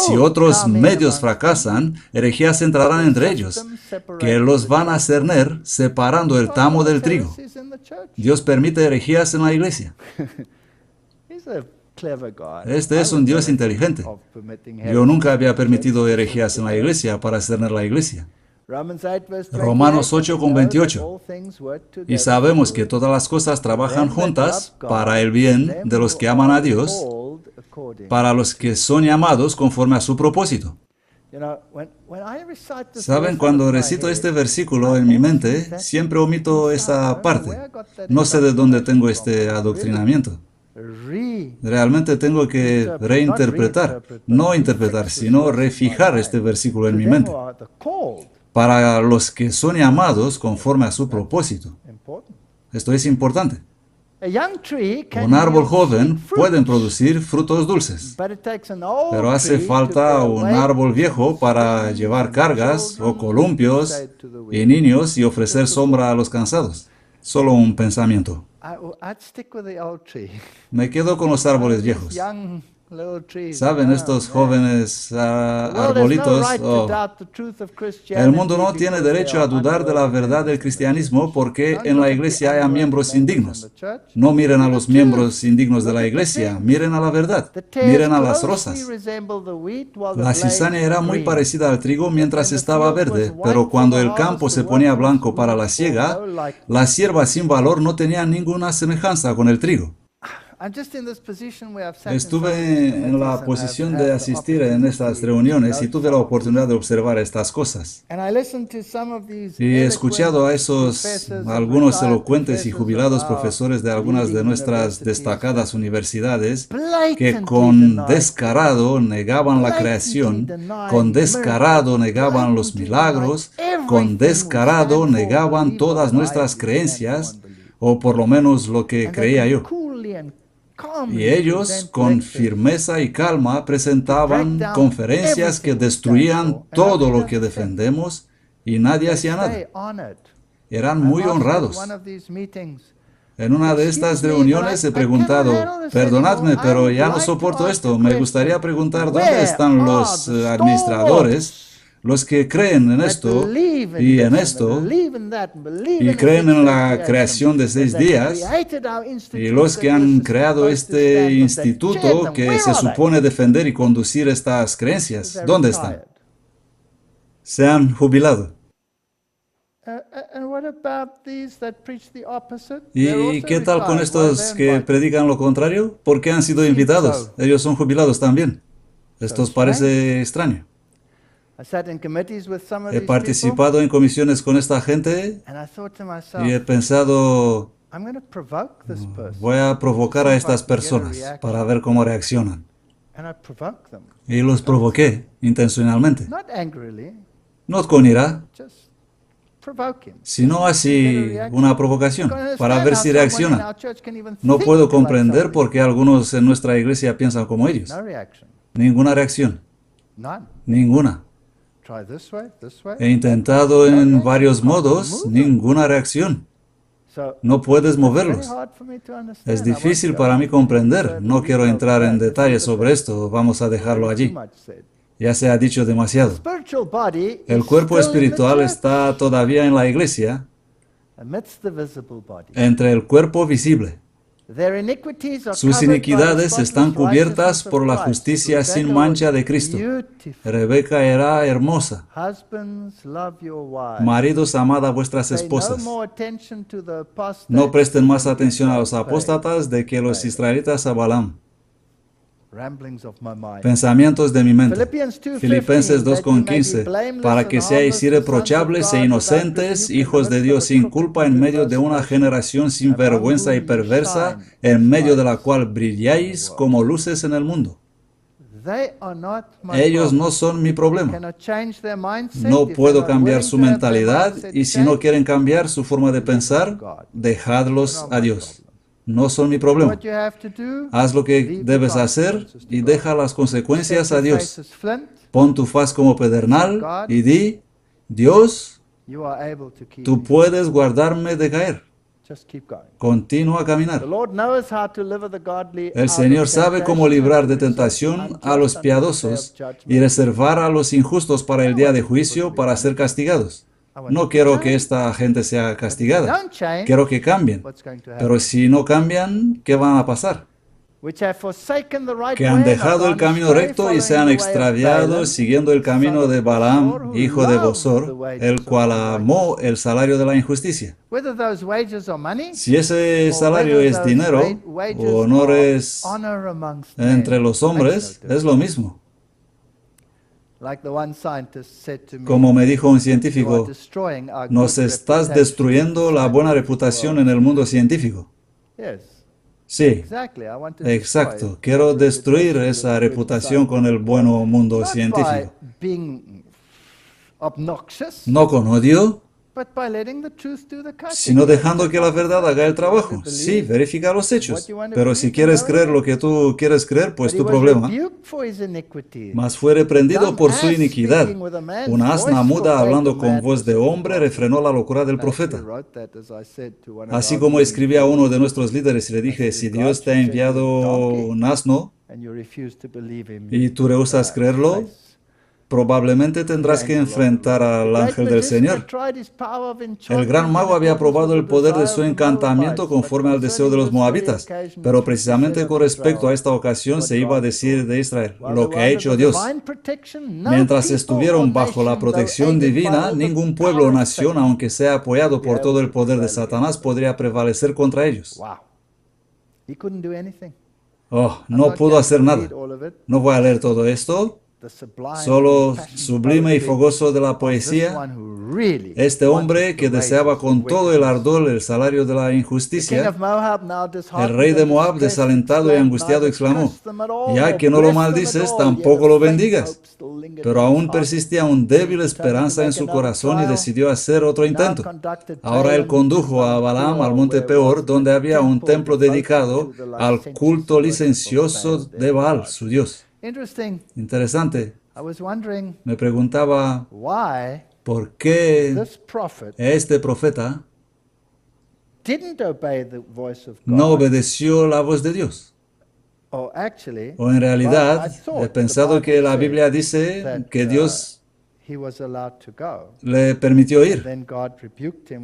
[SPEAKER 2] Si otros medios fracasan, herejías entrarán entre ellos, que los van a cerner separando el tamo del trigo. Dios permite herejías en la iglesia. Este es un Dios inteligente. Yo nunca había permitido herejías en la iglesia para cerner la iglesia. Romanos 8:28. Y sabemos que todas las cosas trabajan juntas para el bien de los que aman a Dios, para los que son llamados conforme a su propósito. Saben, cuando recito este versículo en mi mente, siempre omito esa parte. No sé de dónde tengo este adoctrinamiento. Realmente tengo que reinterpretar, no interpretar, sino refijar este versículo en mi mente. Para los que son llamados conforme a su propósito. Esto es importante. Un árbol joven puede producir frutos dulces, pero hace falta un árbol viejo para llevar cargas o columpios y niños y ofrecer sombra a los cansados. Solo un pensamiento. Me quedo con los árboles viejos. ¿Saben, estos jóvenes arbolitos? El mundo no tiene derecho a dudar de la verdad del cristianismo porque en la iglesia haya miembros indignos. No miren a los miembros indignos de la iglesia, miren a la verdad, miren a las rosas. La cizaña era muy parecida al trigo mientras estaba verde, pero cuando el campo se ponía blanco para la siega, la sierva sin valor no tenía ninguna semejanza con el trigo. Estuve en la posición de asistir en estas reuniones y tuve la oportunidad de observar estas cosas. Y he escuchado a algunos elocuentes y jubilados profesores de algunas de nuestras destacadas universidades que con descarado negaban la creación, con descarado negaban los milagros, con descarado negaban todas nuestras creencias, o por lo menos lo que creía yo. Y ellos, con firmeza y calma, presentaban conferencias que destruían todo lo que defendemos y nadie hacía nada. Eran muy honrados. En una de estas reuniones he preguntado, perdonadme, pero ya no soporto esto. Me gustaría preguntar dónde están los administradores, los que creen en esto y en esto, y creen en la creación de 6 días, y los que han creado este instituto que se supone defender y conducir estas creencias. ¿Dónde están? Se han jubilado. ¿Y qué tal con estos que predican lo contrario? ¿Por qué han sido invitados? Ellos son jubilados también. Esto os parece extraño. He participado en comisiones con esta gente y he pensado, voy a provocar a estas personas para ver cómo reaccionan. Y los provoqué intencionalmente. No con ira, sino así una provocación, para ver si reaccionan. No puedo comprender por qué algunos en nuestra iglesia piensan como ellos. Ninguna reacción. Ninguna. He intentado en varios modos, ninguna reacción. No puedes moverlos. Es difícil para mí comprender. No quiero entrar en detalles sobre esto. Vamos a dejarlo allí. Ya se ha dicho demasiado. El cuerpo espiritual está todavía en la iglesia, entre el cuerpo visible. Sus iniquidades están cubiertas por la justicia sin mancha de Cristo. Rebeca era hermosa. Maridos, amad a vuestras esposas. No presten más atención a los apóstatas de que los israelitas a Balaam. Pensamientos de mi mente. Filipenses 2:15. Para que seáis irreprochables e inocentes, hijos de Dios sin culpa en medio de una generación sin vergüenza y perversa, en medio de la cual brilláis como luces en el mundo. Ellos no son mi problema. No puedo cambiar su mentalidad y si no quieren cambiar su forma de pensar, dejadlos a Dios. No son mi problema. Haz lo que debes hacer y deja las consecuencias a Dios. Pon tu faz como pedernal y di, Dios, tú puedes guardarme de caer. Continúa a caminar. El Señor sabe cómo librar de tentación a los piadosos y reservar a los injustos para el día de juicio para ser castigados. No quiero que esta gente sea castigada. Quiero que cambien. Pero si no cambian, ¿qué van a pasar? Que han dejado el camino recto y se han extraviado siguiendo el camino de Balaam, hijo de Bosor, el cual amó el salario de la injusticia. Si ese salario es dinero o honores entre los hombres, es lo mismo. Como me dijo un científico, nos estás destruyendo la buena reputación en el mundo científico. Sí, exacto. Quiero destruir esa reputación con el buen mundo científico. No con odio, sino dejando que la verdad haga el trabajo. Sí, verifica los hechos. Pero si quieres creer lo que tú quieres creer, pues tu problema. Mas fue reprendido por su iniquidad. Una asna muda hablando con voz de hombre refrenó la locura del profeta. Así como escribí a uno de nuestros líderes y le dije, si Dios te ha enviado un asno y tú rehusas creerlo, probablemente tendrás que enfrentar al ángel del Señor. El gran mago había probado el poder de su encantamiento conforme al deseo de los moabitas, pero precisamente con respecto a esta ocasión se iba a decir de Israel, lo que ha hecho Dios. Mientras estuvieron bajo la protección divina, ningún pueblo o nación, aunque sea apoyado por todo el poder de Satanás, podría prevalecer contra ellos. Oh, no pudo hacer nada. No voy a leer todo esto. Solo sublime y fogoso de la poesía, este hombre que deseaba con todo el ardor el salario de la injusticia, el rey de Moab, desalentado y angustiado, exclamó, ya que no lo maldices, tampoco lo bendigas. Pero aún persistía una débil esperanza en su corazón y decidió hacer otro intento. Ahora él condujo a Balaam al monte Peor, donde había un templo dedicado al culto licencioso de Baal, su dios. Interesante. Me preguntaba por qué este profeta no obedeció la voz de Dios. O en realidad, he pensado que la Biblia dice que Dios le permitió ir.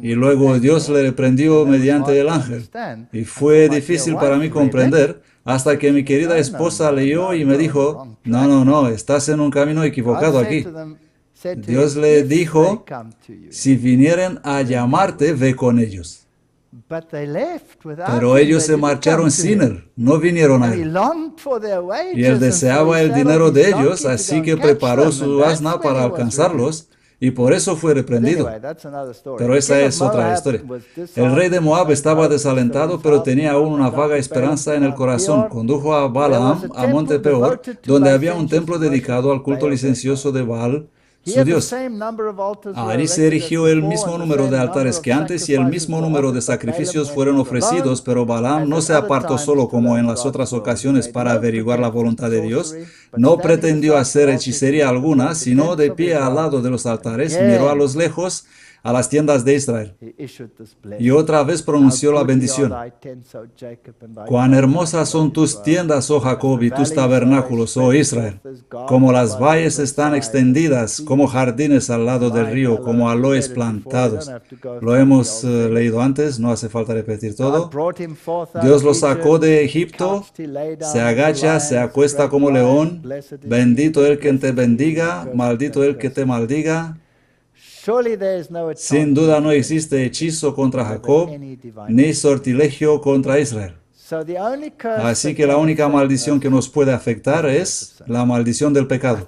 [SPEAKER 2] Y luego Dios le reprendió mediante el ángel. Y fue difícil para mí comprender hasta que mi querida esposa leyó y me dijo, no, estás en un camino equivocado aquí. Dios le dijo, si vinieren a llamarte, ve con ellos. Pero ellos se marcharon sin él, no vinieron a él. Y él deseaba el dinero de ellos, así que preparó su asna para alcanzarlos, y por eso fue reprendido. Pero esa es otra historia. El rey de Moab estaba desalentado, pero tenía aún una vaga esperanza en el corazón. Condujo a Balaam a monte Peor, donde había un templo dedicado al culto licencioso de Baal, su dios. Allí se erigió el mismo número de altares que antes y el mismo número de sacrificios fueron ofrecidos, pero Balaam no se apartó solo como en las otras ocasiones para averiguar la voluntad de Dios. No pretendió hacer hechicería alguna, sino de pie al lado de los altares, miró a los lejos a las tiendas de Israel. Y otra vez pronunció la bendición. Cuán hermosas son tus tiendas, oh Jacob, y tus tabernáculos, oh Israel. Como las valles están extendidas, como jardines al lado del río, como aloes plantados. Lo hemos leído antes, no hace falta repetir todo. Dios lo sacó de Egipto, se agacha, se acuesta como león. Bendito el que te bendiga, maldito el que te maldiga. Sin duda no existe hechizo contra Jacob, ni sortilegio contra Israel. Así que la única maldición que nos puede afectar es la maldición del pecado.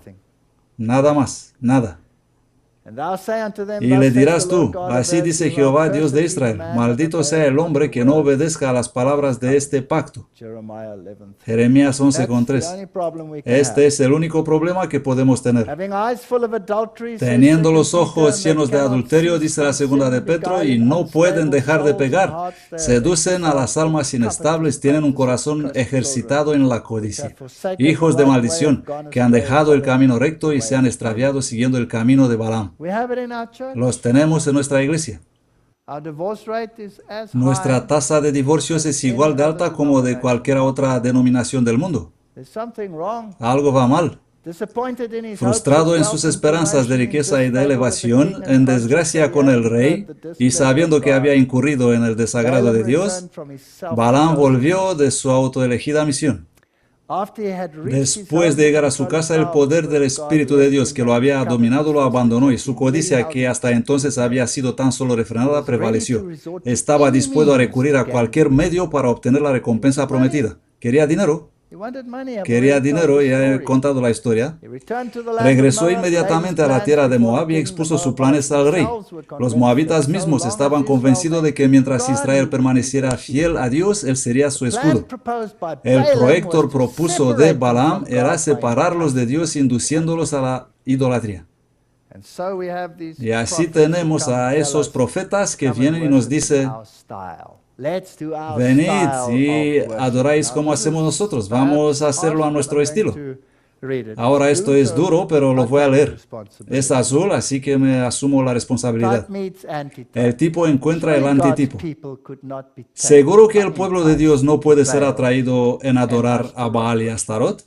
[SPEAKER 2] Nada más, nada. Y le dirás tú, así dice Jehová, Dios de Israel, maldito sea el hombre que no obedezca a las palabras de este pacto. Jeremías 11:3. Este es el único problema que podemos tener. Teniendo los ojos llenos de adulterio, dice la segunda de Pedro, y no pueden dejar de pecar. Seducen a las almas inestables, tienen un corazón ejercitado en la codicia. Hijos de maldición, que han dejado el camino recto y se han extraviado siguiendo el camino de Balaam. Los tenemos en nuestra iglesia. Nuestra tasa de divorcios es igual de alta como de cualquier otra denominación del mundo. Algo va mal. Frustrado en sus esperanzas de riqueza y de elevación, en desgracia con el rey, y sabiendo que había incurrido en el desagrado de Dios, Balaam volvió de su autoelegida misión. Después de llegar a su casa, el poder del Espíritu de Dios que lo había dominado lo abandonó y su codicia, que hasta entonces había sido tan solo refrenada, prevaleció. Estaba dispuesto a recurrir a cualquier medio para obtener la recompensa prometida. Quería dinero. Quería dinero, ya he contado la historia. Regresó inmediatamente a la tierra de Moab y expuso sus planes al rey. Los moabitas mismos estaban convencidos de que mientras Israel permaneciera fiel a Dios, él sería su escudo. El proyecto propuso de Balaam era separarlos de Dios, induciéndolos a la idolatría. Y así tenemos a esos profetas que vienen y nos dicen: venid y adoráis como hacemos nosotros. Vamos a hacerlo a nuestro estilo. Ahora esto es duro, pero lo voy a leer. Es azul, así que me asumo la responsabilidad. El tipo encuentra el antitipo. ¿Seguro que el pueblo de Dios no puede ser atraído en adorar a Baal y Astarot?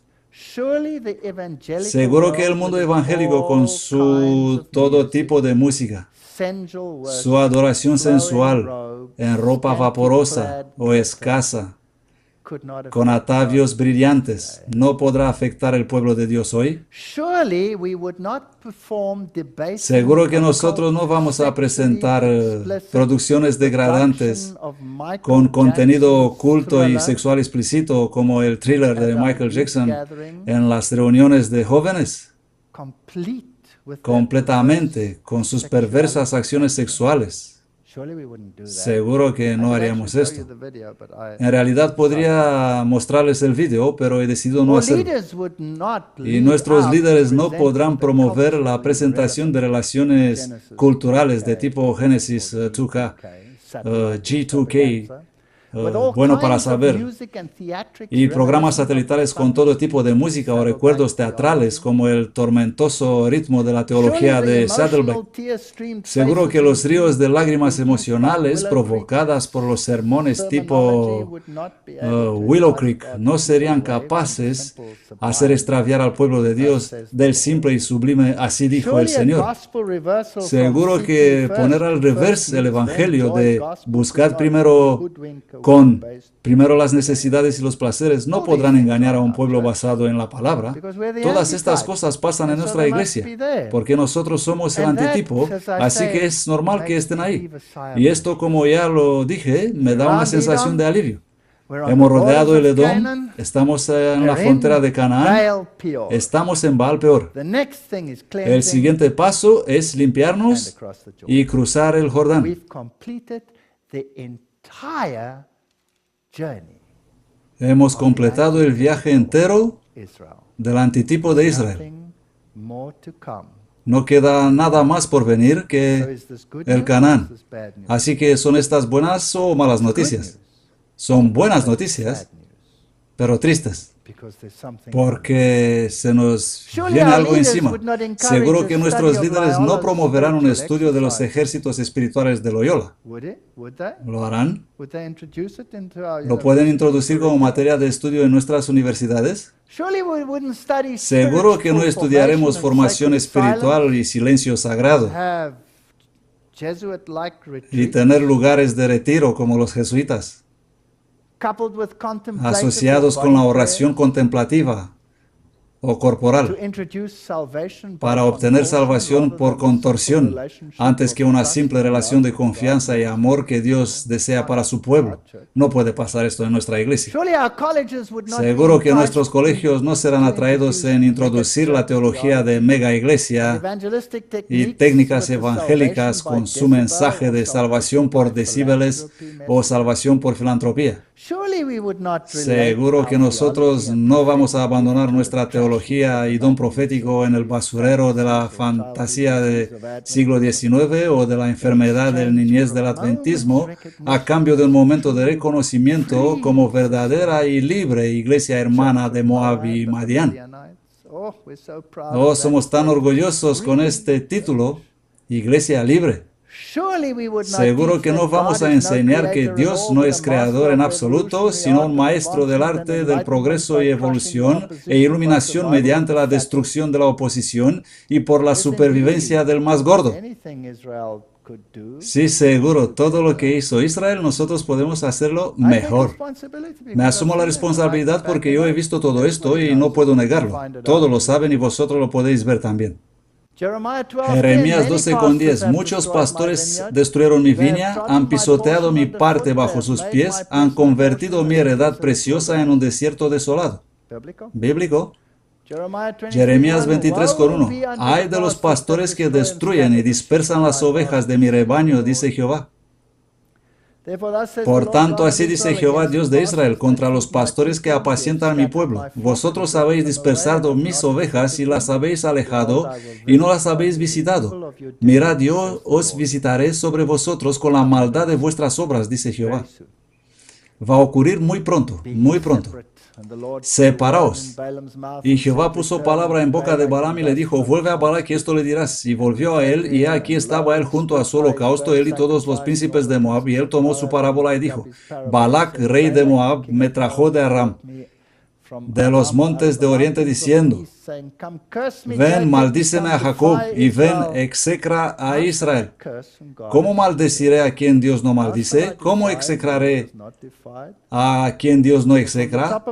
[SPEAKER 2] Seguro que el mundo evangélico, con su todo tipo de música, su adoración sensual, en ropa vaporosa o escasa, con atavios brillantes, ¿no podrá afectar el pueblo de Dios hoy? Seguro que nosotros no vamos a presentar producciones degradantes con contenido oculto y sexual explícito como el thriller de Michael Jackson en las reuniones de jóvenes, completamente con sus perversas acciones sexuales. Seguro que no haríamos esto. En realidad podría mostrarles el video, pero he decidido no hacerlo. Y nuestros líderes no podrán promover la presentación de relaciones culturales de tipo Génesis 2K, G2K, bueno para saber, y programas satelitales con todo tipo de música o recuerdos teatrales como el tormentoso ritmo de la teología de Saddleback. Seguro que los ríos de lágrimas emocionales provocadas por los sermones tipo Willow Creek no serían capaces de hacer extraviar al pueblo de Dios del simple y sublime así dijo el Señor. Seguro que poner al revés el evangelio de buscar primero las necesidades y los placeres no podrán engañar a un pueblo basado en la palabra. Todas estas cosas pasan en nuestra iglesia, porque nosotros somos el antitipo, así que es normal que estén ahí. Y esto, como ya lo dije, me da una sensación de alivio. Hemos rodeado el Edom, estamos en la frontera de Canaán, estamos en Baal Peor. El siguiente paso es limpiarnos y cruzar el Jordán. Hemos completado el viaje entero del antitipo de Israel. No queda nada más por venir que el Canaán. Así que ¿son estas buenas o malas noticias? Son buenas noticias, pero tristes. Porque se nos viene algo encima. Seguro que nuestros líderes no promoverán un estudio de los ejércitos espirituales de Loyola. ¿Lo harán? ¿Lo pueden introducir como materia de estudio en nuestras universidades? Seguro que no estudiaremos formación espiritual y silencio sagrado y tener lugares de retiro como los jesuitas, asociados con la oración contemplativa o corporal, para obtener salvación por contorsión, antes que una simple relación de confianza y amor que Dios desea para su pueblo. No puede pasar esto en nuestra iglesia. Seguro que nuestros colegios no serán atraídos en introducir la teología de mega iglesia y técnicas evangélicas con su mensaje de salvación por decibeles o salvación por filantropía. Seguro que nosotros no vamos a abandonar nuestra teología y don profético en el basurero de la fantasía del siglo XIX o de la enfermedad del niñez del adventismo a cambio de un momento de reconocimiento como verdadera y libre iglesia hermana de Moab y Madián. Oh, somos tan orgullosos con este título, Iglesia Libre. Seguro que no vamos a enseñar que Dios no es creador en absoluto, sino un maestro del arte del progreso y evolución e iluminación mediante la destrucción de la oposición y por la supervivencia del más gordo. Sí, seguro, todo lo que hizo Israel, nosotros podemos hacerlo mejor. Me asumo la responsabilidad porque yo he visto todo esto y no puedo negarlo. Todos lo saben y vosotros lo podéis ver también. Jeremías 12:10. Muchos pastores destruyeron mi viña, han pisoteado mi parte bajo sus pies, han convertido mi heredad preciosa en un desierto desolado. ¿Bíblico? Jeremías 23:1. Ay de los pastores que destruyen y dispersan las ovejas de mi rebaño, dice Jehová. Por tanto, así dice Jehová, Dios de Israel, contra los pastores que apacientan mi pueblo. Vosotros habéis dispersado mis ovejas y las habéis alejado y no las habéis visitado. Mirad, yo os visitaré sobre vosotros con la maldad de vuestras obras, dice Jehová. Va a ocurrir muy pronto, muy pronto. Separaos. Y Jehová puso palabra en boca de Balaam y le dijo, vuelve a Balac y esto le dirás. Y volvió a él, y aquí estaba él junto a su holocausto, él y todos los príncipes de Moab, y él tomó su parábola y dijo, Balac, rey de Moab, me trajo de Aram, de los montes de oriente, diciendo, ven, maldíceme a Jacob, y ven, execra a Israel. ¿Cómo maldeciré a quien Dios no maldice? ¿Cómo execraré a quien Dios no execra?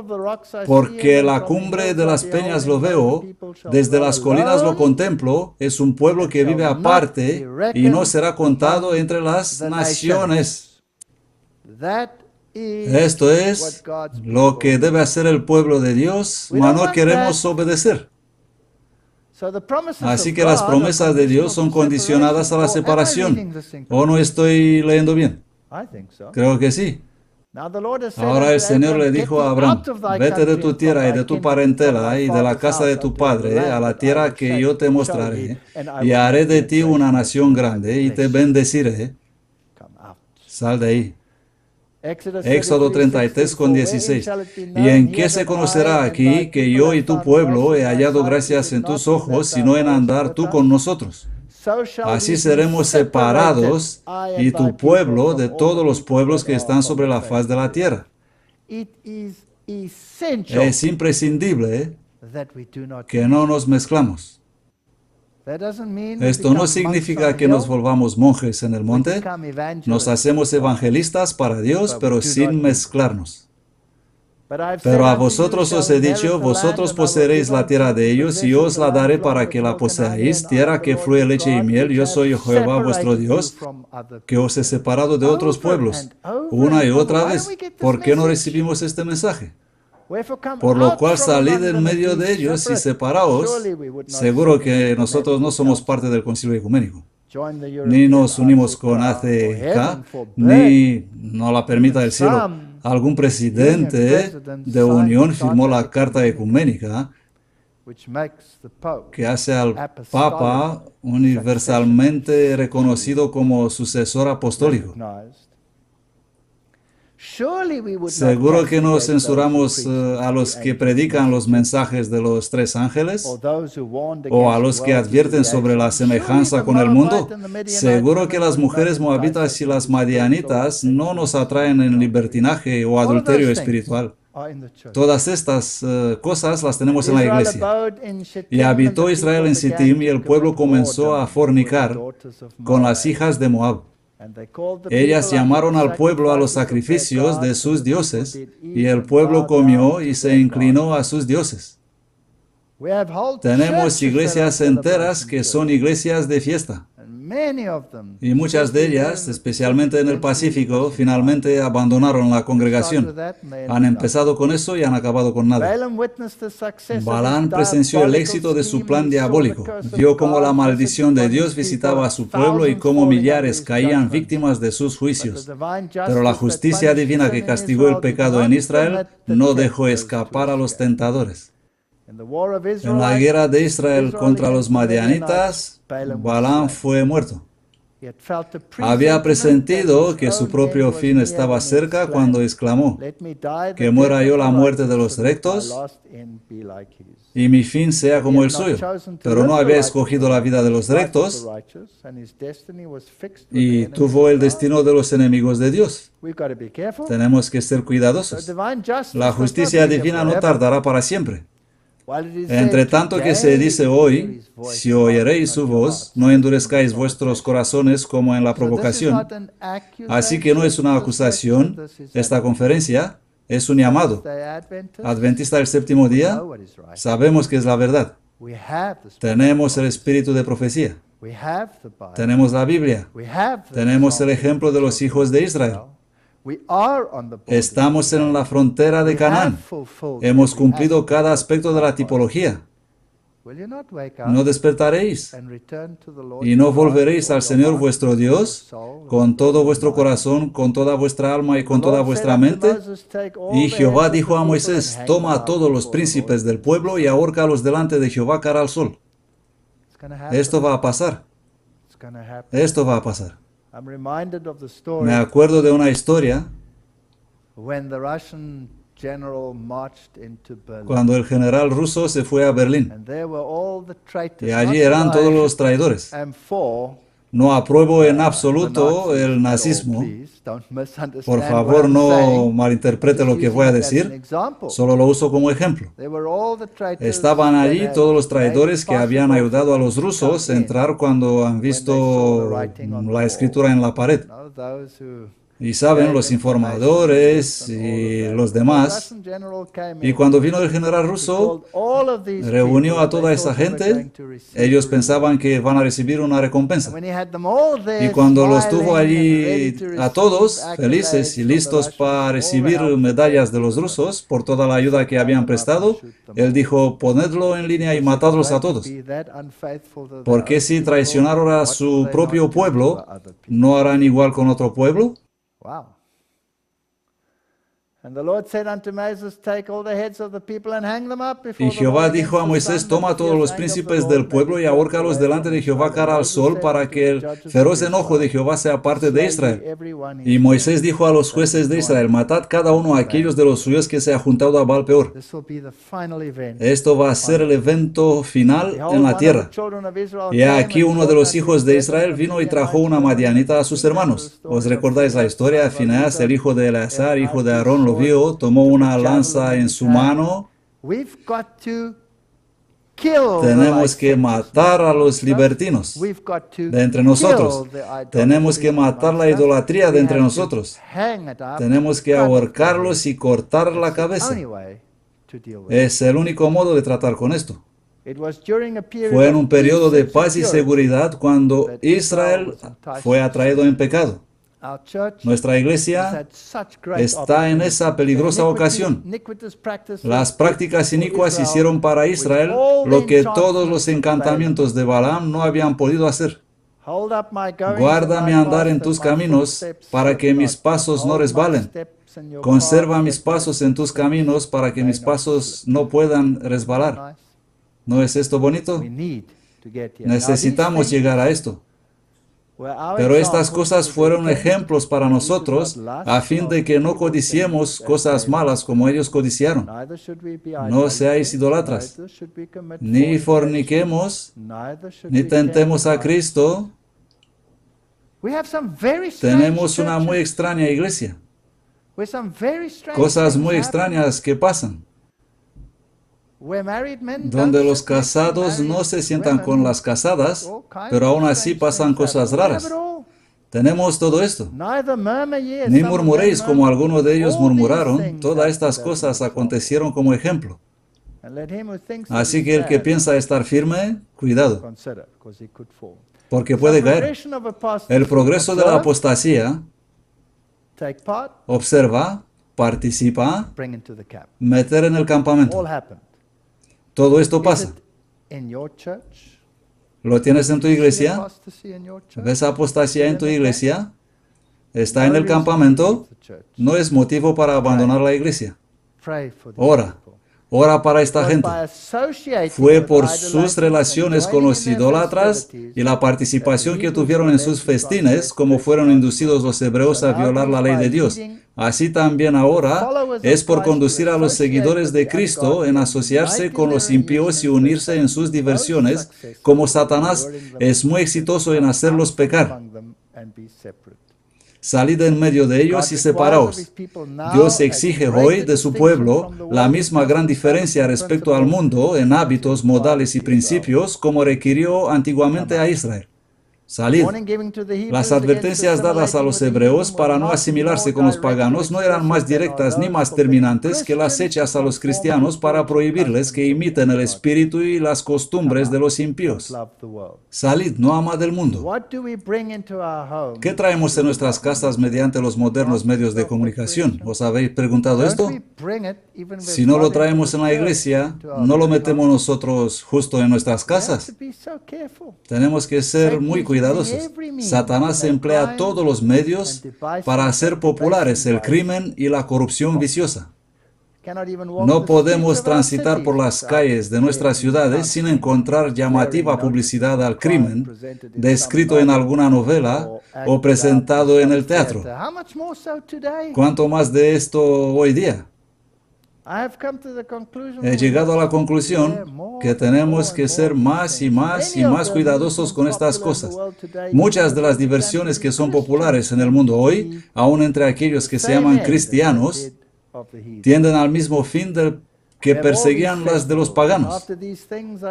[SPEAKER 2] Porque la cumbre de las peñas lo veo, desde las colinas lo contemplo, es un pueblo que vive aparte y no será contado entre las naciones. Esto es lo que debe hacer el pueblo de Dios, mas no queremos obedecer. Así que las promesas de Dios son condicionadas a la separación. ¿O no estoy leyendo bien? Creo que sí. Ahora el Señor le dijo a Abraham, vete de tu tierra y de tu parentela y de la casa de tu padre a la tierra que yo te mostraré, y haré de ti una nación grande y te bendeciré. Sal de ahí. Éxodo 33:16. ¿Y en qué se conocerá aquí que yo y tu pueblo he hallado gracias en tus ojos, sino en andar tú con nosotros? Así seremos separados y tu pueblo de todos los pueblos que están sobre la faz de la tierra. Es imprescindible que no nos mezclamos. Esto no significa que nos volvamos monjes en el monte. Nos hacemos evangelistas para Dios, pero sin mezclarnos. Pero a vosotros os he dicho, vosotros poseeréis la tierra de ellos, y yo os la daré para que la poseáis, tierra que fluye leche y miel. Yo soy Jehová vuestro Dios, que os he separado de otros pueblos. Una y otra vez, ¿por qué no recibimos este mensaje? Por lo cual salid en medio de ellos y separaos. Seguro que nosotros no somos parte del concilio ecuménico. Ni nos unimos con ACK, ni no la permita el cielo. Algún presidente de unión firmó la carta ecuménica que hace al Papa universalmente reconocido como sucesor apostólico. Seguro que no censuramos a los que predican los mensajes de los tres ángeles o a los que advierten sobre la semejanza con el mundo. Seguro que las mujeres moabitas y las madianitas no nos atraen en libertinaje o adulterio espiritual. Todas estas cosas las tenemos en la iglesia. Y habitó Israel en Sittim y el pueblo comenzó a fornicar con las hijas de Moab. Ellas llamaron al pueblo a los sacrificios de sus dioses, y el pueblo comió y se inclinó a sus dioses. Tenemos iglesias enteras que son iglesias de fiesta. Y muchas de ellas, especialmente en el Pacífico, finalmente abandonaron la congregación. Han empezado con eso y han acabado con nada. Balaam presenció el éxito de su plan diabólico. Vio cómo la maldición de Dios visitaba a su pueblo y cómo millares caían víctimas de sus juicios. Pero la justicia divina que castigó el pecado en Israel no dejó escapar a los tentadores. En la guerra de Israel contra los madianitas, Balaam fue muerto. Había presentido que su propio fin estaba cerca cuando exclamó: que muera yo la muerte de los rectos y mi fin sea como el suyo. Pero no había escogido la vida de los rectos y tuvo el destino de los enemigos de Dios. Tenemos que ser cuidadosos. La justicia divina no tardará para siempre. Entre tanto que se dice hoy, si oyeréis su voz, no endurezcáis vuestros corazones como en la provocación. Así que no es una acusación, esta conferencia es un llamado. Adventista del séptimo día, sabemos que es la verdad. Tenemos el espíritu de profecía. Tenemos la Biblia. Tenemos el ejemplo de los hijos de Israel. Estamos en la frontera de Canaán. Hemos cumplido cada aspecto de la tipología. ¿No despertaréis y no volveréis al Señor vuestro Dios con todo vuestro corazón, con toda vuestra alma y con toda vuestra mente? Y Jehová dijo a Moisés: toma a todos los príncipes del pueblo y ahórcalos delante de Jehová cara al sol. Esto va a pasar. Esto va a pasar. Me acuerdo de una historia cuando el general ruso se fue a Berlín. Y allí eran todos los traidores. No apruebo en absoluto el nazismo. Por favor, no malinterprete lo que voy a decir. Solo lo uso como ejemplo. Estaban allí todos los traidores que habían ayudado a los rusos a entrar cuando han visto la escritura en la pared. Y saben, los informadores y los demás. Y cuando vino el general ruso, reunió a toda esa gente. Ellos pensaban que van a recibir una recompensa. Y cuando los tuvo allí a todos, felices y listos para recibir medallas de los rusos por toda la ayuda que habían prestado, él dijo: ponedlo en línea y matadlos a todos. Porque si traicionaron a su propio pueblo, ¿no harán igual con otro pueblo?
[SPEAKER 1] Wow.
[SPEAKER 2] Y Jehová dijo a Moisés: toma a todos los príncipes del pueblo y ahórcalos delante de Jehová cara al sol, para que el feroz enojo de Jehová sea parte de Israel. Y Moisés dijo a los jueces de Israel: matad cada uno a aquellos de los suyos que se ha juntado a Baal Peor. Esto va a ser el evento final en la tierra. Y aquí uno de los hijos de Israel vino y trajo una madianita a sus hermanos. ¿Os recordáis la historia? Fineas, el hijo de Eleazar, hijo de Aarón, lo vio, tomó una lanza en su mano. Tenemos que matar a los libertinos de entre nosotros. Tenemos que matar la idolatría de entre nosotros. Tenemos que ahorcarlos y cortar la cabeza. Es el único modo de tratar con esto. Fue en un periodo de paz y seguridad cuando Israel fue atraído en pecado. Nuestra iglesia está en esa peligrosa ocasión. Las prácticas inicuas hicieron para Israel lo que todos los encantamientos de Balaam no habían podido hacer. Guarda mi andar en tus caminos para que mis pasos no resbalen. Conserva mis pasos en tus caminos para que mis pasos no puedan resbalar. ¿No es esto bonito? Necesitamos llegar a esto. Pero estas cosas fueron ejemplos para nosotros a fin de que no codiciemos cosas malas como ellos codiciaron. No seáis idolatras, ni forniquemos, ni tentemos a Cristo. Tenemos una muy extraña iglesia. Cosas muy extrañas que pasan, donde los casados no se sientan con las casadas, pero aún así pasan cosas raras. Tenemos todo esto. Ni murmuréis como algunos de ellos murmuraron. Todas estas cosas acontecieron como ejemplo. Así que el que piensa estar firme, cuidado, porque puede caer. El progreso de la apostasía, observa, participa, meter en el campamento. Todo esto pasa. ¿Lo tienes en tu iglesia? ¿Ves apostasía en tu iglesia? ¿Está en el campamento? No es motivo para abandonar la iglesia. Ora. Ora para esta gente. Fue por sus relaciones con los idólatras y la participación que tuvieron en sus festines como fueron inducidos los hebreos a violar la ley de Dios. Así también ahora es por conducir a los seguidores de Cristo en asociarse con los impíos y unirse en sus diversiones, como Satanás es muy exitoso en hacerlos pecar. Salid en medio de ellos y separaos. Dios exige hoy de su pueblo la misma gran diferencia respecto al mundo en hábitos, modales y principios como requirió antiguamente a Israel. Salid. Las advertencias dadas a los hebreos para no asimilarse con los paganos no eran más directas ni más terminantes que las hechas a los cristianos para prohibirles que imiten el espíritu y las costumbres de los impíos. Salid, no amad del mundo. ¿Qué traemos en nuestras casas mediante los modernos medios de comunicación? ¿Os habéis preguntado esto? Si no lo traemos en la iglesia, ¿no lo metemos nosotros justo en nuestras casas? Tenemos que ser muy cuidadosos. Satanás emplea todos los medios para hacer populares el crimen y la corrupción viciosa. No podemos transitar por las calles de nuestras ciudades sin encontrar llamativa publicidad al crimen, descrito en alguna novela o presentado en el teatro. ¿Cuánto más de esto hoy día? He llegado a la conclusión que tenemos que ser más y más y más cuidadosos con estas cosas. Muchas de las diversiones que son populares en el mundo hoy, aun entre aquellos que se llaman cristianos, tienden al mismo fin del que perseguían las de los paganos.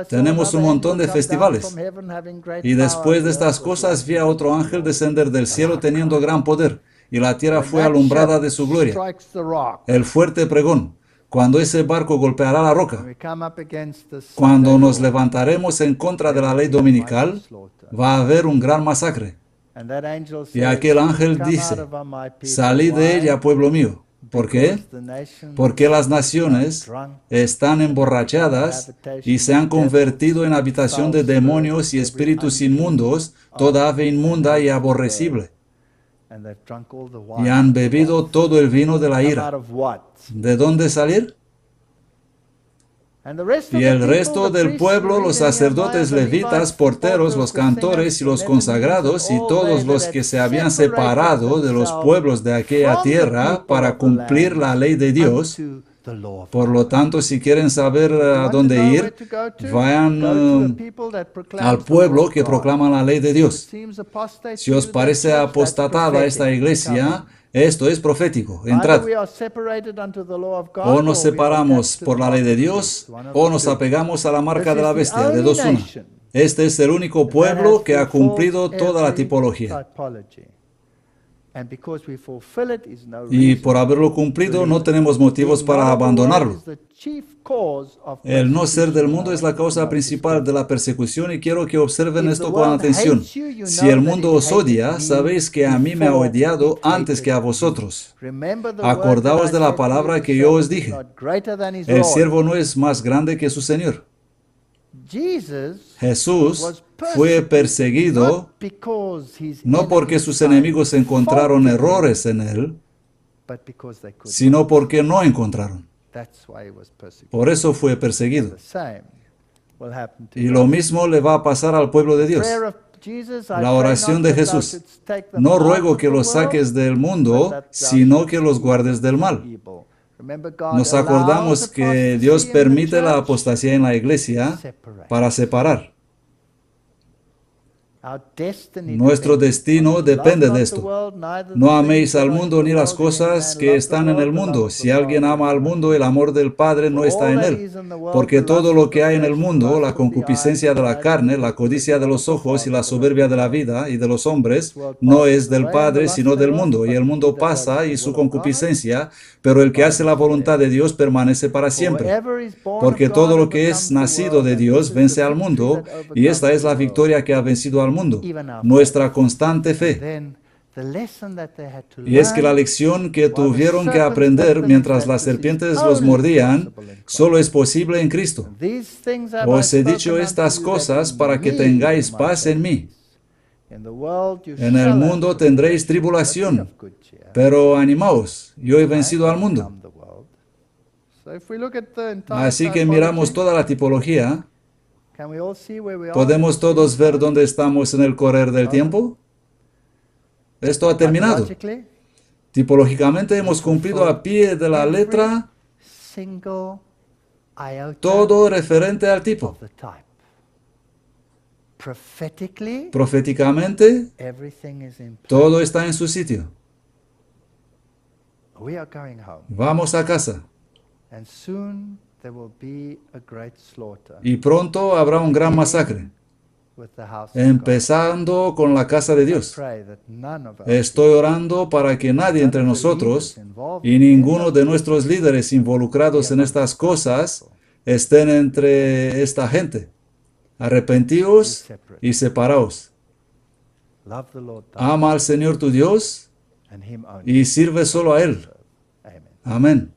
[SPEAKER 2] Tenemos un montón de festivales. Y después de estas cosas vi a otro ángel descender del cielo teniendo gran poder, y la tierra fue alumbrada de su gloria. El fuerte pregón. Cuando ese barco golpeará la roca, cuando nos levantaremos en contra de la ley dominical, va a haber un gran masacre. Y aquel ángel dice, salid de ella, pueblo mío. ¿Por qué? Porque las naciones están emborrachadas y se han convertido en habitación de demonios y espíritus inmundos, toda ave inmunda y aborrecible. Y han bebido todo el vino de la ira. ¿De dónde salir? Y el resto del pueblo, los sacerdotes levitas, porteros, los cantores y los consagrados y todos los que se habían separado de los pueblos de aquella tierra para cumplir la ley de Dios. Por lo tanto, si quieren saber a dónde ir, vayan al pueblo que proclama la ley de Dios. Si os parece apostatada esta iglesia, esto es profético. Entrad. O nos separamos por la ley de Dios, o nos apegamos a la marca de la bestia, de dos una. Este es el único pueblo que ha cumplido toda la tipología. Y por haberlo cumplido, no tenemos motivos para abandonarlo. El no ser del mundo es la causa principal de la persecución y quiero que observen esto con atención. Si el mundo os odia, sabéis que a mí me ha odiado antes que a vosotros. Acordaos de la palabra que yo os dije. El siervo no es más grande que su Señor. Jesús fue perseguido no porque sus enemigos encontraron errores en él, sino porque no encontraron. Por eso fue perseguido. Y lo mismo le va a pasar al pueblo de Dios. La oración de Jesús: no ruego que los saques del mundo, sino que los guardes del mal. Nos acordamos que Dios permite la apostasía en la iglesia para separar. Nuestro destino depende de esto. No améis al mundo ni las cosas que están en el mundo. Si alguien ama al mundo, el amor del Padre no está en él. Porque todo lo que hay en el mundo, la concupiscencia de la carne, la codicia de los ojos y la soberbia de la vida y de los hombres, no es del Padre, sino del mundo. Y el mundo pasa y su concupiscencia, pero el que hace la voluntad de Dios permanece para siempre. Porque todo lo que es nacido de Dios vence al mundo, y esta es la victoria que ha vencido al mundo, nuestra constante fe. Y es que la lección que tuvieron que aprender mientras las serpientes los mordían, solo es posible en Cristo. Os he dicho estas cosas para que tengáis paz en mí. En el mundo tendréis tribulación, pero animaos, yo he vencido al mundo. Así que miramos toda la tipología. ¿Podemos todos ver dónde estamos en el correr del tiempo? Esto ha terminado. Tipológicamente hemos cumplido a pie de la letra todo referente al tipo. Proféticamente, todo está en su sitio. Vamos a casa. Y pronto habrá un gran masacre, empezando con la casa de Dios. Estoy orando para que nadie entre nosotros y ninguno de nuestros líderes involucrados en estas cosas estén entre esta gente. Arrepentíos y separaos. Ama al Señor tu Dios y sirve solo a Él. Amén.